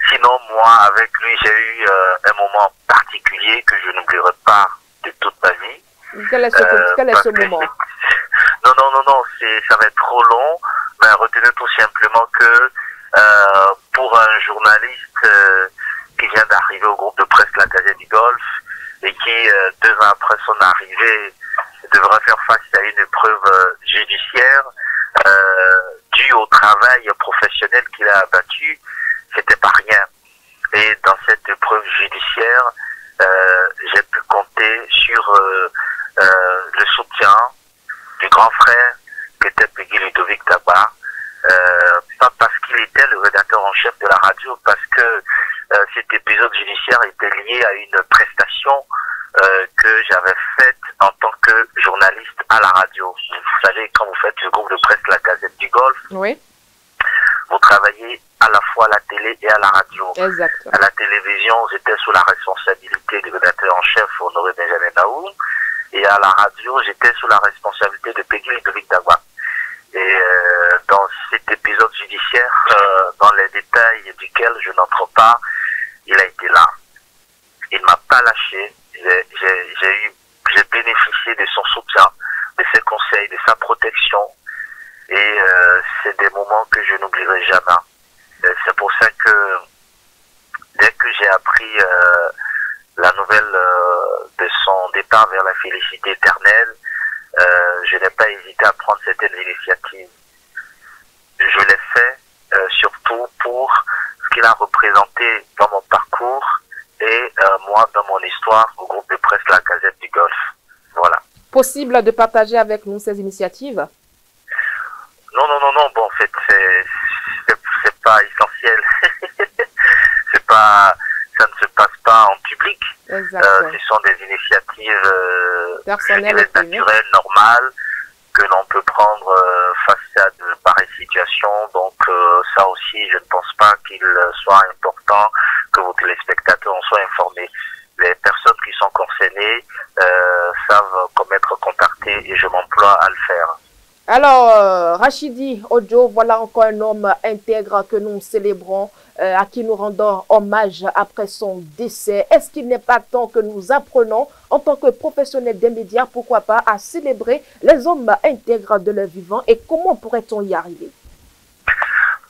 Sinon, moi, avec lui, j'ai eu un moment particulier que je n'oublierai pas de toute ma vie. Quel est ce moment? Non, ça va être trop long, mais retenez tout simplement que pour un journaliste qui vient d'arriver au groupe de presse La Gazette du Golfe et qui, 2 ans après son arrivée, devra faire face à une épreuve judiciaire due au travail professionnel qu'il a abattu, c'était pas rien. Et dans cette épreuve judiciaire, j'ai pu compter sur le soutien du grand frère qui était Peggy Ludovic Dagba, pas parce qu'il était le rédacteur en chef de la radio, parce que cet épisode judiciaire était lié à une prestation que j'avais faite en tant que journaliste à la radio. Vous savez, quand vous faites le groupe de presse La Gazette du Golfe, oui, vous travaillez à la fois à la télé et à la radio. Exact. À la télévision, j'étais sous la responsabilité du rédacteur en chef Honoré Benjamin Naou, et à la radio, j'étais sous la responsabilité de Peggy Ludovic Dagba. Et dans cet épisode judiciaire, dans les détails duquel je n'entre pas, il a été là. Il ne m'a pas lâché. J'ai bénéficié de son soutien, de ses conseils, de sa protection. Et c'est des moments que je n'oublierai jamais. C'est pour ça que dès que j'ai appris la nouvelle de son départ vers la félicité éternelle, je n'ai pas hésité à prendre certaines initiatives. Je l'ai fait surtout pour ce qu'il a représenté dans mon parcours et moi dans mon histoire au groupe de presse La Gazette du Golfe. Voilà. Possible de partager avec nous ces initiatives? Non, bon, en fait, c'est pas essentiel. Ça ne se passe pas en public. Ce sont des initiatives personnelles, naturelles, normales, que l'on peut prendre face à de pareilles situations. Donc ça aussi, je ne pense pas qu'il soit important que vos téléspectateurs en soient informés. Les personnes qui sont concernées savent comment être contactées et je m'emploie à le faire. Alors, Rachidi Odjo, voilà encore un homme intègre que nous célébrons, à qui nous rendons hommage après son décès. Est-ce qu'il n'est pas temps que nous apprenons, en tant que professionnels des médias, pourquoi pas, à célébrer les hommes intègres de leur vivant et comment pourrait-on y arriver?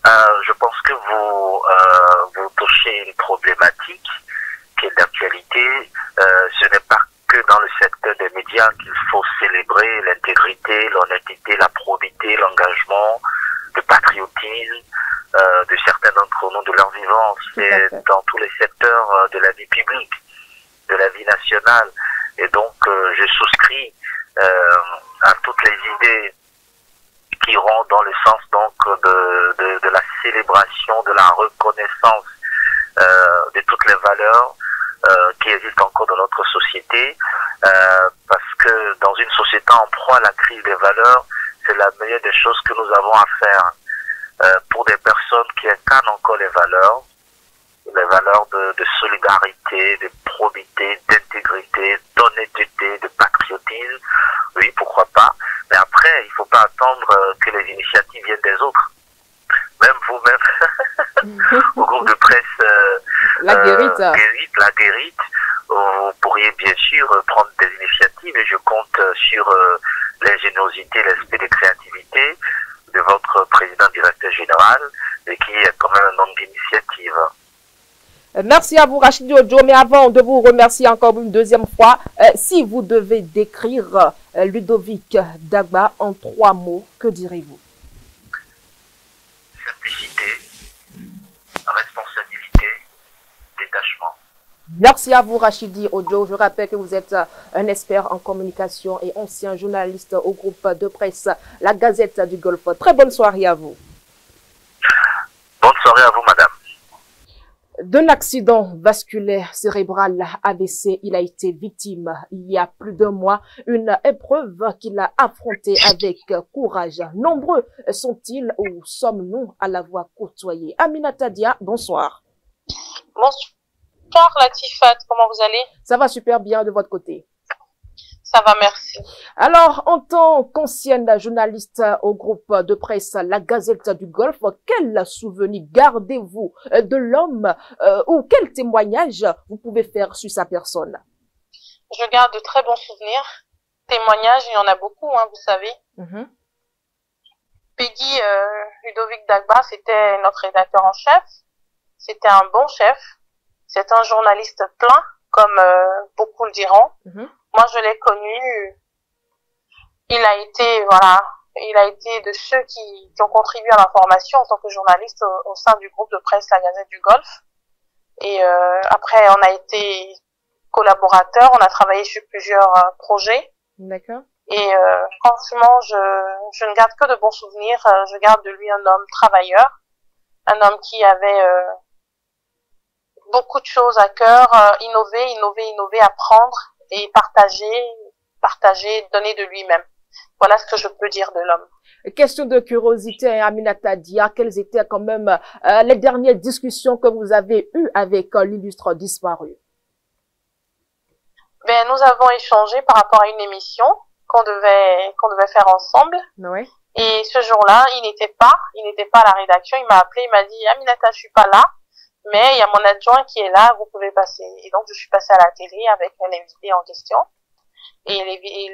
Je pense que vous touchez une problématique qui est d'actualité. Ce n'est pas que dans le secteur des médias qu'il faut célébrer l'intégrité, l'honnêteté, la probité, l'engagement, le patriotisme de certains certains d'entre nous de leur vivant, c'est dans tous les secteurs de la vie publique, de la vie nationale. Et donc, je souscris à toutes les idées qui iront dans le sens donc de la célébration, de la reconnaissance de toutes les valeurs qui existent encore dans notre société, parce que dans une société en proie à la crise des valeurs, c'est la meilleure des choses que nous avons à faire pour des personnes qui incarnent encore les valeurs de solidarité, de probité, d'intégrité, d'honnêteté, de patriotisme. Oui, pourquoi pas. Mais après, il faut pas attendre que les initiatives viennent des autres. Même vous-même, au groupe de presse La Guérite, vous pourriez bien sûr prendre des initiatives et je compte sur l'ingéniosité, l'esprit de créativité de votre président directeur général et qui est quand même un homme d'initiative. Merci à vous, Rachidi Ojo. Mais avant de vous remercier encore une deuxième fois, si vous devez décrire Ludovic Dagba en 3 mots, que direz-vous? Simplicité, responsabilité, détachement. Merci à vous, Rachidi Ojo. Je rappelle que vous êtes un expert en communication et ancien journaliste au groupe de presse La Gazette du Golfe. Très bonne soirée à vous. Bonne soirée à vous, madame. D'un accident vasculaire cérébral AVC, il a été victime il y a plus d'1 mois, une épreuve qu'il a affrontée avec courage. Nombreux sont-ils ou sommes-nous à l'avoir côtoyé? Aminata Dia, bonsoir. Bonsoir Latifat, comment vous allez? Ça va super bien de votre côté. Ça va, merci. Alors, en tant qu'ancienne journaliste au groupe de presse La Gazette du Golfe, quel souvenir gardez-vous de l'homme ou quel témoignage vous pouvez faire sur sa personne? Je garde de très bons souvenirs. Témoignages, il y en a beaucoup, hein, vous savez. Peggy Ludovic Dagba, c'était notre rédacteur en chef. C'était un bon chef. C'est un journaliste plein, comme beaucoup le diront. Moi, je l'ai connu. Il a été de ceux qui ont contribué à ma formation en tant que journaliste au sein du groupe de presse La Gazette du Golfe. Et après, on a été collaborateurs, on a travaillé sur plusieurs projets. D'accord. Et franchement, je ne garde que de bons souvenirs. Je garde de lui un homme travailleur, un homme qui avait beaucoup de choses à cœur, innover, apprendre et partager, donner de lui-même. Voilà ce que je peux dire de l'homme. Question de curiosité, Aminata Dia, quelles étaient quand même les dernières discussions que vous avez eues avec l'illustre disparu? Ben, nous avons échangé par rapport à une émission qu'on devait faire ensemble. Oui. Et ce jour-là, il n'était pas à la rédaction. Il m'a appelé, il m'a dit, Aminata, je suis pas là, mais il y a mon adjoint qui est là, vous pouvez passer. Et donc, je suis passée à la télé avec l'invité en question. Et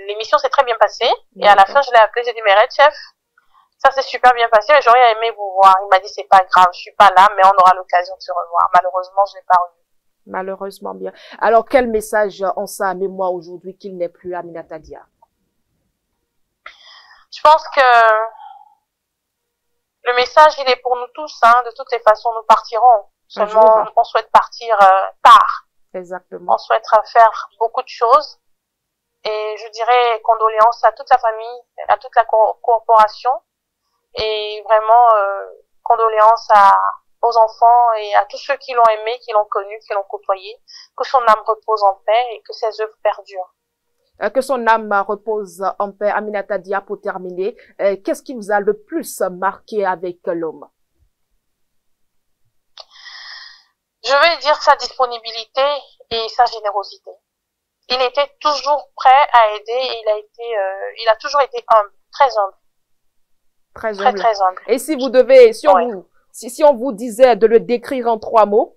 l'émission s'est très bien passée. Et à la fin, je l'ai appelé, j'ai dit, mais Red Chef, ça s'est super bien passé, mais j'aurais aimé vous voir. Il m'a dit, c'est pas grave, je suis pas là, mais on aura l'occasion de se revoir. Malheureusement, je l'ai pas revu. Malheureusement bien. Alors, quel message en sa mémoire aujourd'hui qu'il n'est plus Aminata Dia? Je pense que le message, il est pour nous tous, hein. De toutes les façons, nous partirons. Seulement, on souhaite partir tard. Exactement. On souhaite faire beaucoup de choses. Et je dirais condoléances à toute la famille, à toute la corporation. Et vraiment, condoléances aux enfants et à tous ceux qui l'ont aimé, qui l'ont connu, qui l'ont côtoyé. Que son âme repose en paix et que ses œuvres perdurent. Que son âme repose en paix. Aminata Dia, pour terminer, qu'est-ce qui vous a le plus marqué avec l'homme? Je vais dire sa disponibilité et sa générosité. Il était toujours prêt à aider et il a toujours été humble, très humble. Très humble. Très humble. Et si vous devez, si on vous disait de le décrire en 3 mots?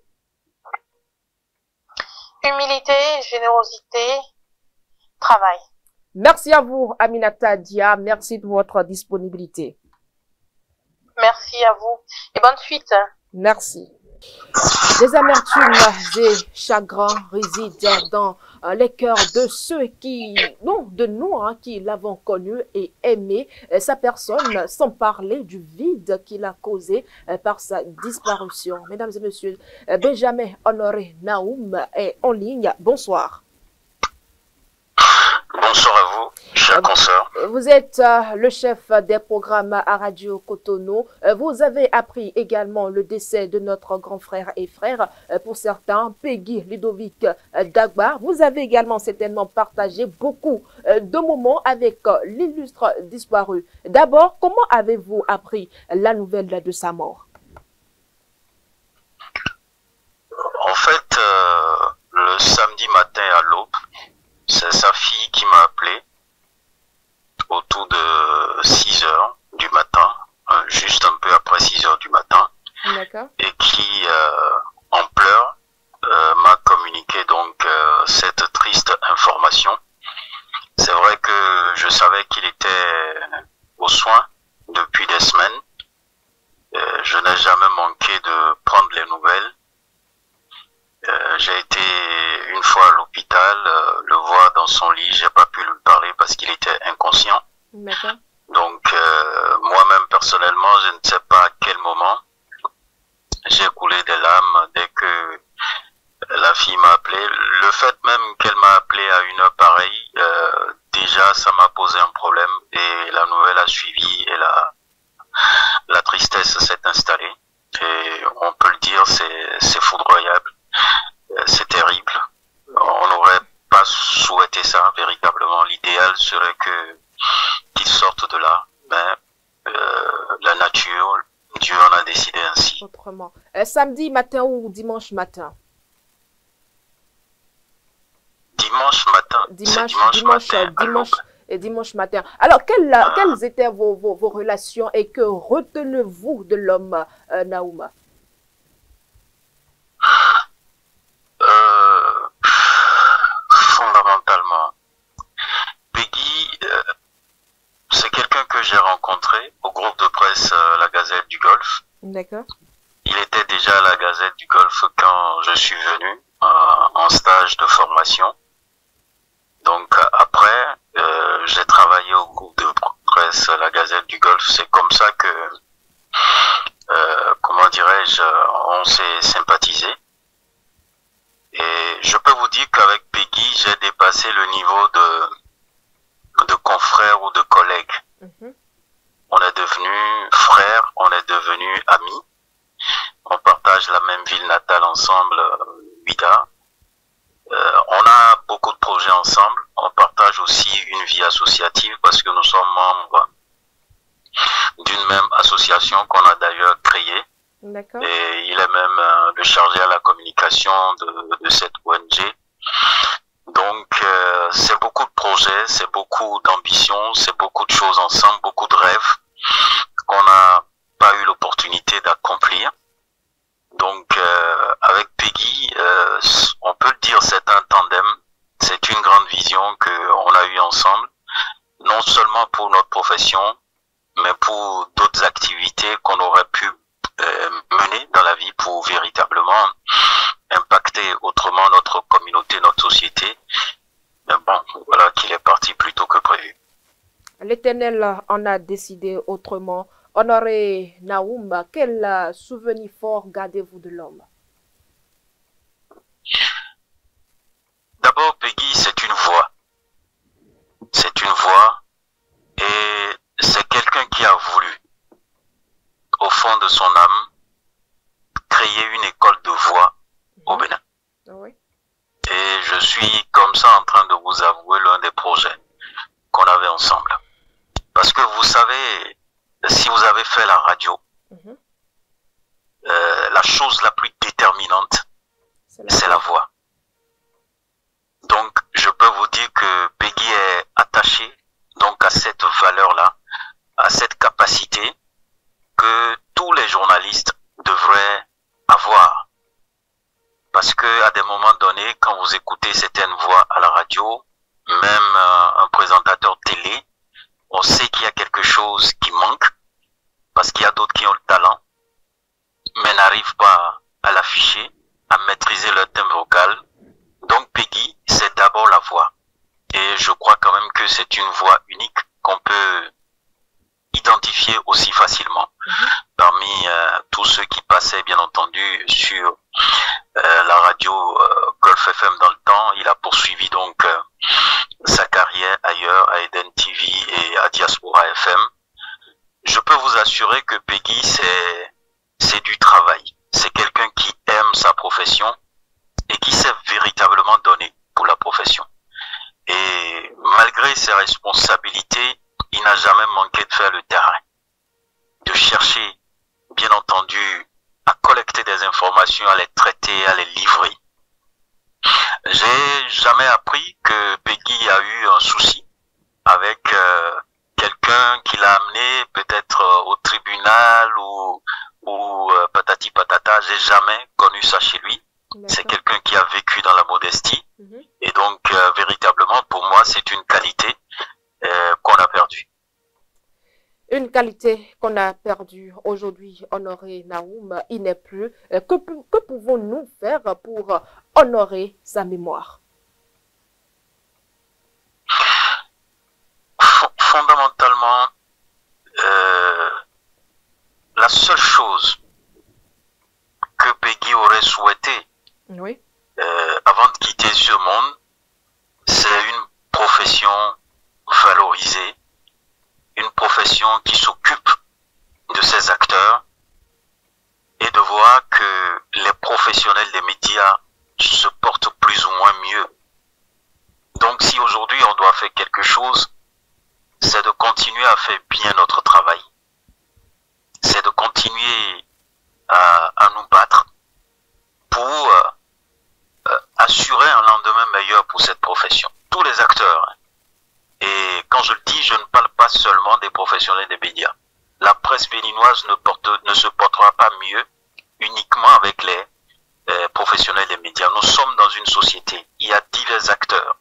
Humilité, générosité, travail. Merci à vous, Aminata Dia. Merci de votre disponibilité. Merci à vous. Et bonne suite. Merci. Des amertumes et chagrins résident dans les cœurs de ceux qui, non, de nous, qui l'avons connu et aimé sa personne, sans parler du vide qu'il a causé par sa disparition. Mesdames et messieurs, Benjamin Honoré Naoum est en ligne. Bonsoir. Bonsoir à vous, chers consoeurs. Vous êtes le chef des programmes à Radio Cotonou. Vous avez appris également le décès de notre grand frère et frère, pour certains, Peggy Ludovic Dagba. Vous avez également certainement partagé beaucoup de moments avec l'illustre disparu. D'abord, comment avez-vous appris la nouvelle de sa mort? En fait, le samedi matin à l'aube, c'est sa fille qui m'a appelé autour de 6 heures du matin, juste un peu après 6 heures du matin, et qui, en pleurs, m'a communiqué donc cette triste information. C'est vrai que je savais qu'il était aux soins depuis des semaines. Je n'ai jamais manqué de prendre les nouvelles. J'ai été une fois à l'hôpital, le voir dans son lit, j'ai pas pu lui parler parce qu'il était inconscient. Donc moi-même personnellement, je ne sais pas à quel moment j'ai coulé des larmes dès que la fille m'a appelé. Le fait même qu'elle m'a appelé à une heure pareille, déjà ça m'a posé un problème et la nouvelle a suivi et la tristesse s'est installée. Et on peut le dire, c'est foudroyable. C'est terrible. On n'aurait pas souhaité ça véritablement. L'idéal serait qu'ils sortent de là. Mais la nature, Dieu en a décidé ainsi. Autrement. Samedi matin ou dimanche matin? Dimanche matin. Dimanche matin. Alors, quelles étaient vos relations et que retenez-vous de l'homme Naouma? Fondamentalement, Peggy, c'est quelqu'un que j'ai rencontré au groupe de presse La Gazette du Golfe. D'accord. Il était déjà à La Gazette du Golfe quand je suis venu en stage de formation. Donc après, j'ai travaillé au groupe de presse La Gazette du Golfe. C'est comme ça que, comment dirais-je, on s'est sympathisé. Et je peux vous dire qu'avec Peggy, j'ai dépassé le niveau de confrères ou de collègues. On est devenus frères, on est devenus amis. On partage la même ville natale ensemble, Ouida. On a beaucoup de projets ensemble. On partage aussi une vie associative parce que nous sommes membres d'une même association qu'on a d'ailleurs créée. Et il est même le chargé à la communication de cette ONG. Donc, c'est beaucoup de projets, c'est beaucoup d'ambitions, c'est beaucoup de choses ensemble, beaucoup de rêves qu'on n'a pas eu l'opportunité d'accomplir. Donc, avec Peggy, on peut le dire, c'est un tandem, c'est une grande vision qu'on a eue ensemble, non seulement pour notre profession, mais pour d'autres activités qu'on aurait pu mener dans la vie pour véritablement impacter autrement notre communauté, notre société. Mais bon, voilà qu'il est parti plus tôt que prévu. L'Éternel en a décidé autrement. Honoré Naoum, quel souvenir fort gardez-vous de l'homme? D'abord, Peggy, c'est une voix. C'est une voix et c'est quelqu'un qui a voulu, au fond de son âme, créer une école de voix au Bénin. Et je suis comme ça en train de vous avouer l'un des projets qu'on avait ensemble. Parce que vous savez, si vous avez fait la radio, la chose la plus déterminante, c'est la voix. Donc, je peux vous dire que Peggy est attachée donc à cette valeur-là, à cette capacité que tous les journalistes devraient avoir. Parce que à des moments donnés, quand vous écoutez certaines voix à la radio, même un présentateur télé, on sait qu'il y a quelque chose qui manque, parce qu'il y a d'autres qui ont le talent, mais n'arrivent pas à c'est une voix unique qu'on peut identifier aussi facilement. Parmi tous ceux qui passaient, bien entendu, sur la radio Golf FM dans le temps, il a poursuivi donc sa carrière ailleurs, à Eden TV et à Diaspora FM. Je peux vous assurer que Peggy, c'est du travail. C'est quelqu'un qui aime sa profession et qui s'est véritablement donné pour la profession. Et malgré ses responsabilités, il n'a jamais manqué de faire le terrain, de chercher, bien entendu, à collecter des informations, à les traiter, à les livrer. J'ai jamais appris que Peggy a eu un souci avec quelqu'un qui l'a amené peut-être au tribunal ou patati patata. J'ai jamais connu ça chez lui. C'est quelqu'un qui a vécu dans la modestie. Et donc, véritablement, pour moi, c'est une qualité qu'on a perdue. Une qualité qu'on a perdue aujourd'hui, Honoré Naoum, il n'est plus. Que pouvons-nous faire pour honorer sa mémoire? Fondamentalement, la seule chose que Peggy aurait souhaité avant de quitter ce monde, c'est une profession valorisée, une profession qui s'occupe de ses acteurs et de voir que les professionnels des médias se portent plus ou moins mieux. Donc si aujourd'hui on doit faire quelque chose, c'est de continuer à faire bien notre travail. C'est de continuer à nous battre pour assurer un lendemain meilleur pour cette profession. Tous les acteurs. Et quand je le dis, je ne parle pas seulement des professionnels des médias. La presse béninoise ne se portera pas mieux uniquement avec les professionnels des médias. Nous sommes dans une société. Il y a divers acteurs,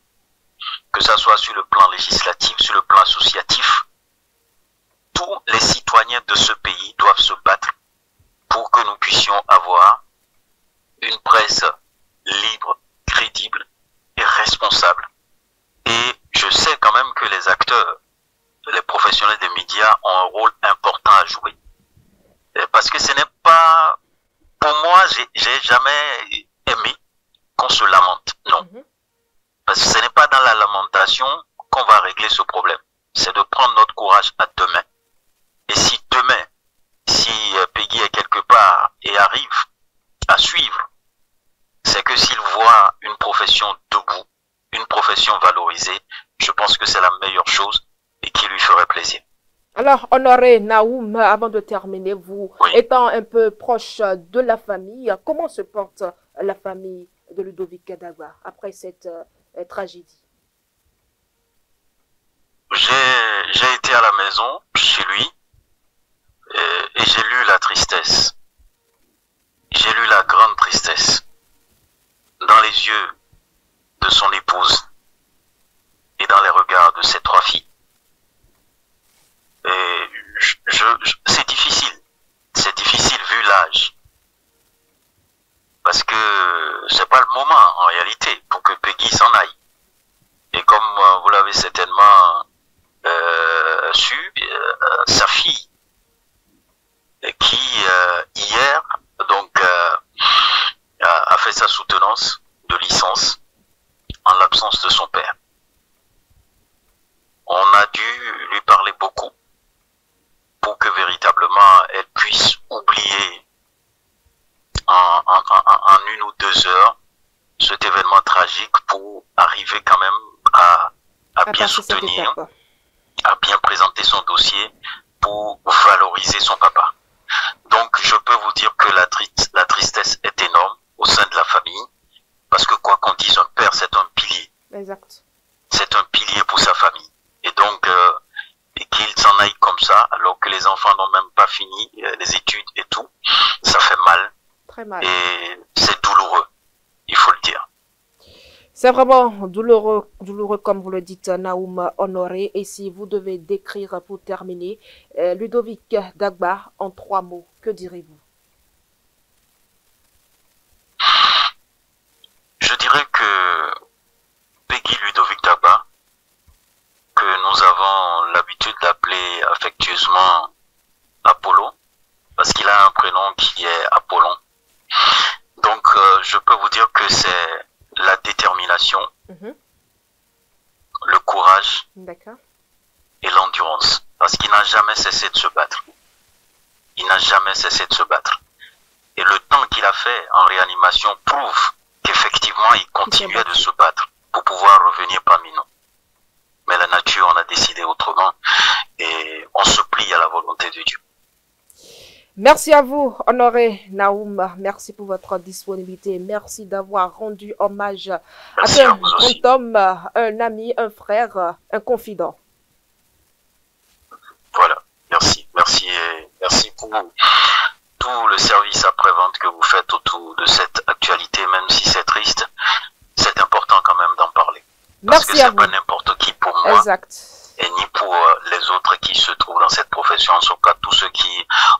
que ce soit sur le plan législatif, sur le plan associatif. Tous les citoyens de ce pays doivent se battre pour que nous puissions avoir une presse libre, crédible et responsable. Et je sais quand même que les acteurs, les professionnels des médias ont un rôle important à jouer. Parce que ce n'est pas, pour moi, j'ai jamais aimé qu'on se lamente. Non. Parce que ce n'est pas dans la lamentation qu'on va régler ce problème. C'est de prendre notre courage à deux mains. Et si demain, si Peggy est quelque part et arrive à suivre, c'est que s'il voit une profession debout, une profession valorisée, je pense que c'est la meilleure chose et qui lui ferait plaisir. Alors, Honoré Naoum, avant de terminer, vous étant un peu proche de la famille, comment se porte la famille de Ludovic Dagba après cette tragédie? J'ai été à la maison, chez lui, et j'ai lu la tristesse. J'ai lu la grande tristesse dans les yeux de son épouse et dans les regards de ses trois filles. Et c'est difficile vu l'âge, parce que c'est pas le moment en réalité pour que Peggy s'en aille. Et comme vous l'avez certainement su, sa fille, qui hier donc a fait sa soutenance de licence en l'absence de son père. On a dû lui parler beaucoup pour que véritablement elle puisse oublier en 1 ou 2 heures cet événement tragique pour arriver quand même à bien soutenir, à bien présenter son dossier pour valoriser son papa. Donc je peux vous dire que la tristesse est énorme au sein de la famille, parce que quoi qu'on dise, un père c'est un pilier. Exact. C'est un pilier pour sa famille. Et donc qu'il s'en aille comme ça, alors que les enfants n'ont même pas fini les études et tout, ça fait mal. Très mal. Et c'est douloureux, il faut le dire. C'est vraiment douloureux comme vous le dites, Naoum Honoré. Et si vous devez décrire pour terminer, Ludovic Dagba en 3 mots, que direz-vous? Je dirais que Peggy Ludovic Dagba, que affectueusement Apollo, parce qu'il a un prénom qui est Apollon. Donc, je peux vous dire que c'est la détermination, le courage et l'endurance. Parce qu'il n'a jamais cessé de se battre. Il n'a jamais cessé de se battre. Et le temps qu'il a fait en réanimation prouve qu'effectivement, il continuait de se battre pour pouvoir revenir parmi nous. Mais la nature en a décidé autrement et on se plie à la volonté de Dieu. Merci à vous, Honoré Naoum. Merci pour votre disponibilité. Merci d'avoir rendu hommage à un grand homme, un ami, un frère, un confident. Voilà, merci. Merci et merci pour tout le service après-vente que vous faites autour de cette actualité, même si c'est triste. C'est important quand même d'en parler. Parce que c'est pas n'importe qui pour moi. Et ni pour les autres qui se trouvent dans cette profession, en tout cas tous ceux qui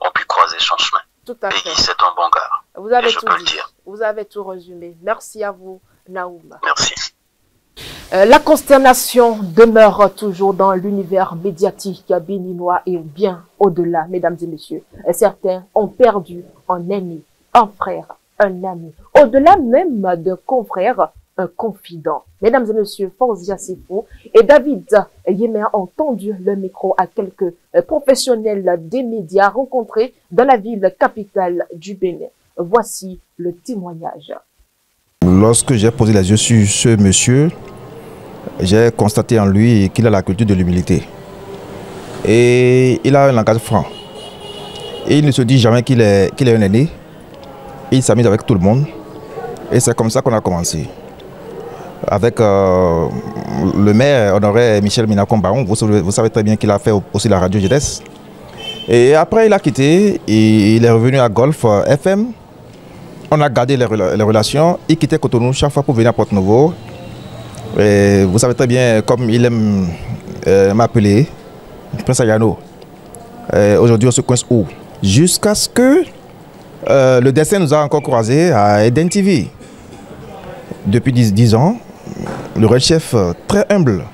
ont pu croiser son chemin. Tout à fait. Peggy, c'est un bon gars. Vous avez tout dit. Vous avez tout résumé. Merci à vous, Naoum. Merci. La consternation demeure toujours dans l'univers médiatique béninois et bien au-delà, mesdames et messieurs. Certains ont perdu un ennemi, un frère, un ami. Au-delà même de confrère, un confident. Mesdames et messieurs, Forzia Sifo et David Yémer ont tendu le micro à quelques professionnels des médias rencontrés dans la ville capitale du Bénin. Voici le témoignage. Lorsque j'ai posé les yeux sur ce monsieur, j'ai constaté en lui qu'il a la culture de l'humilité. Et il a un langage franc. Et il ne se dit jamais qu'il est un aîné. Il s'amuse avec tout le monde. Et c'est comme ça qu'on a commencé. Avec le maire Honoré Michel Minakombaon, vous savez très bien qu'il a fait aussi la radio jeunesse. Et après il a quitté, et il est revenu à Golf FM. On a gardé les relations. Il quittait Cotonou chaque fois pour venir à Porto-Novo. Et vous savez très bien comme il aime m'appeler Prince Ayano. Aujourd'hui on se coince où? Jusqu'à ce que le destin nous a encore croisés à Eden TV. Depuis 10 ans, le Red Chef très humble,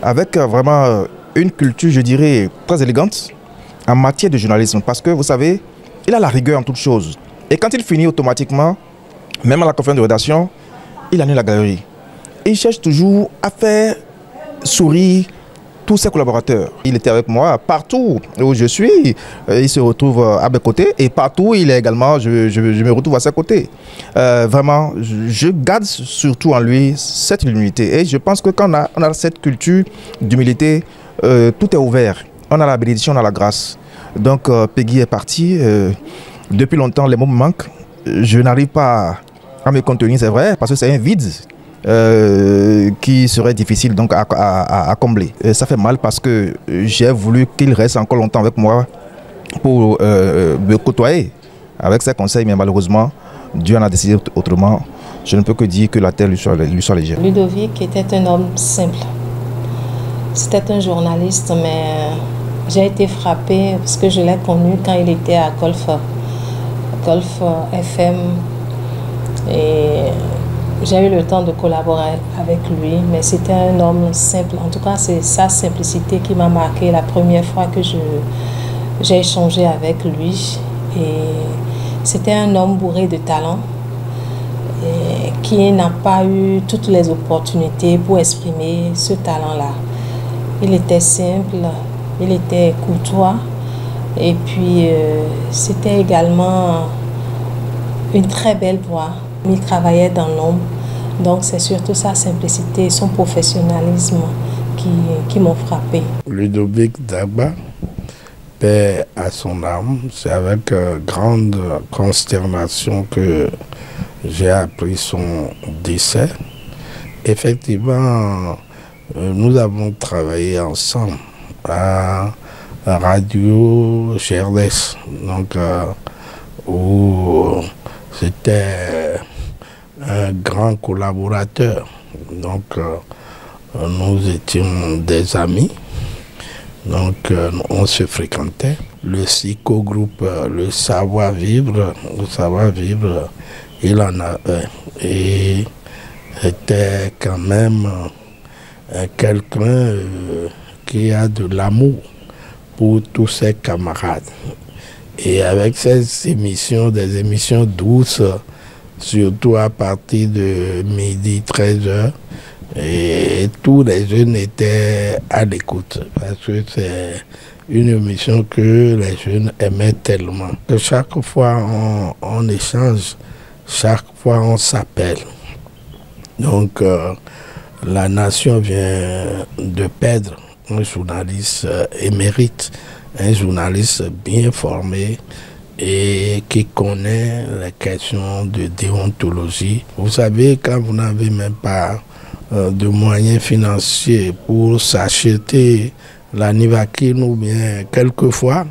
avec vraiment une culture, je dirais, très élégante en matière de journalisme. Parce que vous savez, il a la rigueur en toutes choses. Et quand il finit automatiquement, même à la conférence de rédaction, il annule la galerie. Il cherche toujours à faire sourire tous ses collaborateurs. Il était avec moi partout où je suis, il se retrouve à mes côtés et partout où il est également, je me retrouve à ses côtés. Vraiment, je garde surtout en lui cette humilité et je pense que quand on a cette culture d'humilité, tout est ouvert. On a la bénédiction, on a la grâce. Donc Peggy est parti. Depuis longtemps, les mots me manquent. Je n'arrive pas à me contenir, c'est vrai, parce que c'est un vide. Qui serait difficile donc à combler. Et ça fait mal parce que j'ai voulu qu'il reste encore longtemps avec moi pour me côtoyer avec ses conseils, mais malheureusement, Dieu en a décidé autrement. Je ne peux que dire que la terre lui soit légère. Ludovic était un homme simple. C'était un journaliste, mais j'ai été frappée parce que je l'ai connu quand il était à Golf FM. Et j'ai eu le temps de collaborer avec lui, mais c'était un homme simple. En tout cas, c'est sa simplicité qui m'a marqué la première fois que j'ai échangé avec lui. Et c'était un homme bourré de talent et qui n'a pas eu toutes les opportunités pour exprimer ce talent-là. Il était simple, il était courtois et puis c'était également une très belle voix. Il travaillait dans l'ombre, donc c'est surtout sa simplicité et son professionnalisme qui m'ont frappé. Ludovic Dagba, paix à son âme, c'est avec grande consternation que j'ai appris son décès. Effectivement, nous avons travaillé ensemble à Radio GRDS, donc où c'était un grand collaborateur. Donc nous étions des amis, donc on se fréquentait. Le psychogroupe, le savoir-vivre, il en a un. Et était quand même quelqu'un qui a de l'amour pour tous ses camarades. Et avec ces émissions, des émissions douces, surtout à partir de midi, 13h, et tous les jeunes étaient à l'écoute, parce que c'est une émission que les jeunes aimaient tellement. Que chaque fois on échange, chaque fois on s'appelle. Donc la nation vient de perdre un journaliste émérite, un journaliste bien formé et qui connaît les questions de déontologie. Vous savez, quand vous n'avez même pas de moyens financiers pour s'acheter la Nivaquine ou bien quelquefois,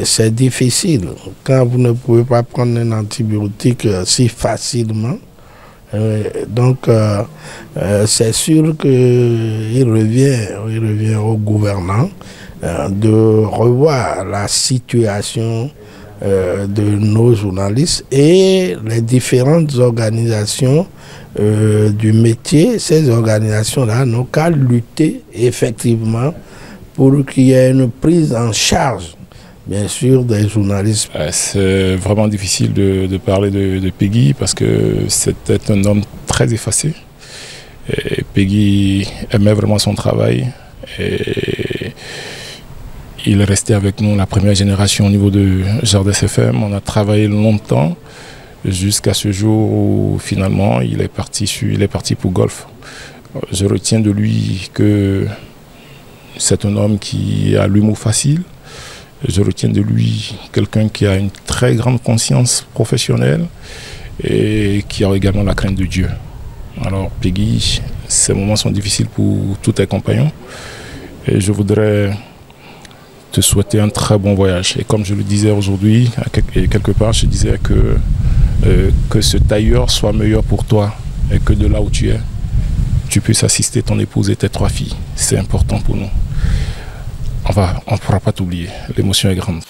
c'est difficile. Quand vous ne pouvez pas prendre un antibiotique si facilement, donc c'est sûr qu'il revient au gouvernement de revoir la situation de nos journalistes et les différentes organisations du métier. Ces organisations-là n'ont qu'à lutter effectivement pour qu'il y ait une prise en charge, bien sûr, des journalistes. C'est vraiment difficile de parler de Peggy parce que c'était un homme très effacé. Et Peggy aimait vraiment son travail. Et il est resté avec nous, la première génération au niveau de Jardin FM. On a travaillé longtemps jusqu'à ce jour où finalement il est parti pour Golf. Je retiens de lui que c'est un homme qui a l'humour facile. Je retiens de lui quelqu'un qui a une très grande conscience professionnelle et qui a également la crainte de Dieu. Alors Peggy, ces moments sont difficiles pour tous tes compagnons et je voudrais te souhaiter un très bon voyage. Et comme je le disais aujourd'hui, quelque part, je disais que ce tailleur soit meilleur pour toi et que de là où tu es, tu puisses assister ton épouse et tes 3 filles. C'est important pour nous. On ne pourra pas t'oublier. L'émotion est grande.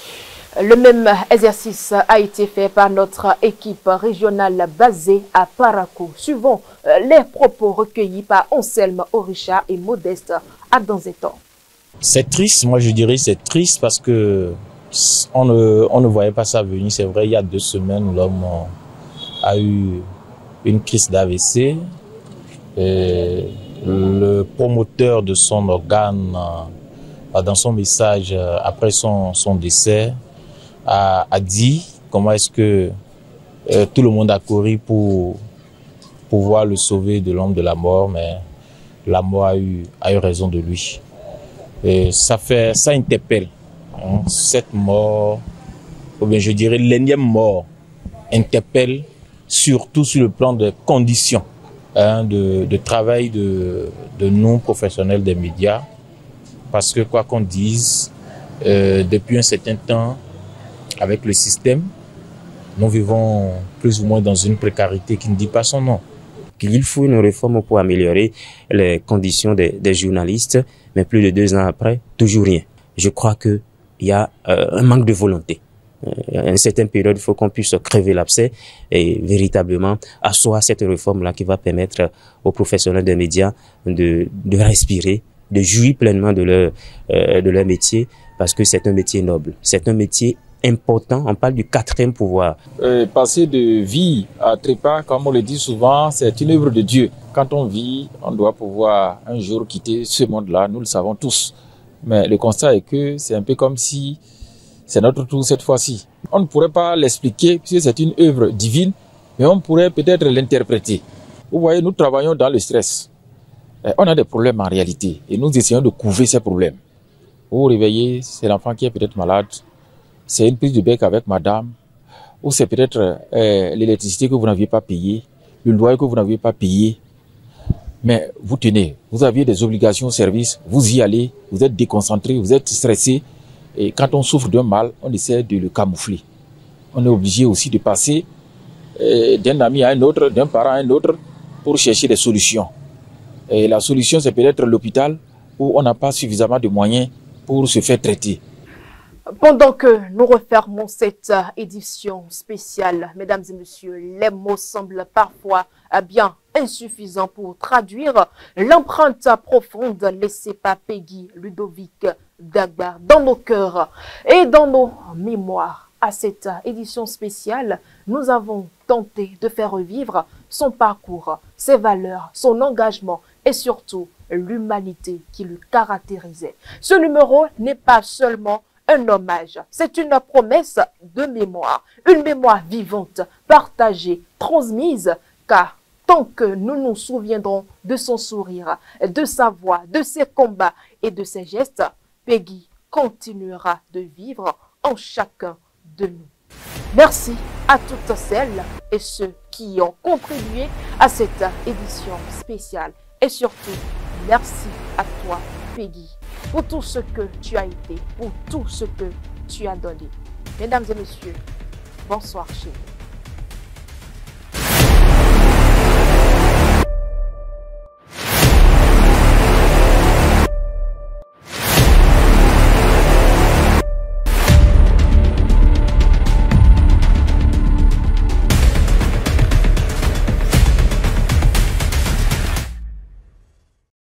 Le même exercice a été fait par notre équipe régionale basée à Parakou. Suivons les propos recueillis par Anselme Orisha et Modeste Adanzeto. C'est triste, moi je dirais c'est triste parce que on ne voyait pas ça venir. C'est vrai, il y a 2 semaines, l'homme a eu une crise d'AVC. Le promoteur de son organe, dans son message après son décès, a dit comment est-ce que tout le monde a couru pour pouvoir le sauver de l'ombre de la mort, mais la mort a eu raison de lui. Et ça interpelle. Hein, cette mort, ou bien je dirais l'énième mort, interpelle surtout sur le plan des conditions de travail de nous, professionnels des médias. Parce que quoi qu'on dise, depuis un certain temps, avec le système, nous vivons plus ou moins dans une précarité qui ne dit pas son nom. Il faut une réforme pour améliorer les conditions des journalistes, mais plus de 2 ans après, toujours rien. Je crois qu'il y a un manque de volonté. À une certaine période, il faut qu'on puisse crever l'abcès et véritablement asseoir cette réforme-là qui va permettre aux professionnels des médias de respirer, de jouir pleinement de leur métier, parce que c'est un métier noble, c'est un métier important. On parle du 4e pouvoir. Passer de vie à trépas, comme on le dit souvent, c'est une œuvre de Dieu. Quand on vit, on doit pouvoir un jour quitter ce monde-là, nous le savons tous. Mais le constat est que c'est un peu comme si c'est notre tour cette fois-ci. On ne pourrait pas l'expliquer puisque c'est une œuvre divine, mais on pourrait peut-être l'interpréter. Vous voyez, nous travaillons dans le stress. On a des problèmes en réalité et nous essayons de couvrir ces problèmes. Vous vous réveillez, c'est l'enfant qui est peut-être malade, c'est une prise de bec avec madame, ou c'est peut-être l'électricité que vous n'aviez pas payée, le loyer que vous n'aviez pas payé. Mais vous tenez, vous aviez des obligations au service, vous y allez, vous êtes déconcentré, vous êtes stressé. Et quand on souffre d'un mal, on essaie de le camoufler. On est obligé aussi de passer d'un ami à un autre, d'un parent à un autre, pour chercher des solutions. Et la solution, c'est peut-être l'hôpital où on n'a pas suffisamment de moyens pour se faire traiter. Pendant que nous refermons cette édition spéciale, mesdames et messieurs, les mots semblent parfois bien insuffisant pour traduire l'empreinte profonde laissée par Peggy Ludovic Dagba dans nos cœurs et dans nos mémoires. À cette édition spéciale, nous avons tenté de faire revivre son parcours, ses valeurs, son engagement et surtout l'humanité qui le caractérisait. Ce numéro n'est pas seulement un hommage, c'est une promesse de mémoire, une mémoire vivante, partagée, transmise, car tant que nous nous souviendrons de son sourire, de sa voix, de ses combats et de ses gestes, Peggy continuera de vivre en chacun de nous. Merci à toutes celles et ceux qui ont contribué à cette édition spéciale. Et surtout, merci à toi, Peggy, pour tout ce que tu as été, pour tout ce que tu as donné. Mesdames et messieurs, bonsoir chez vous.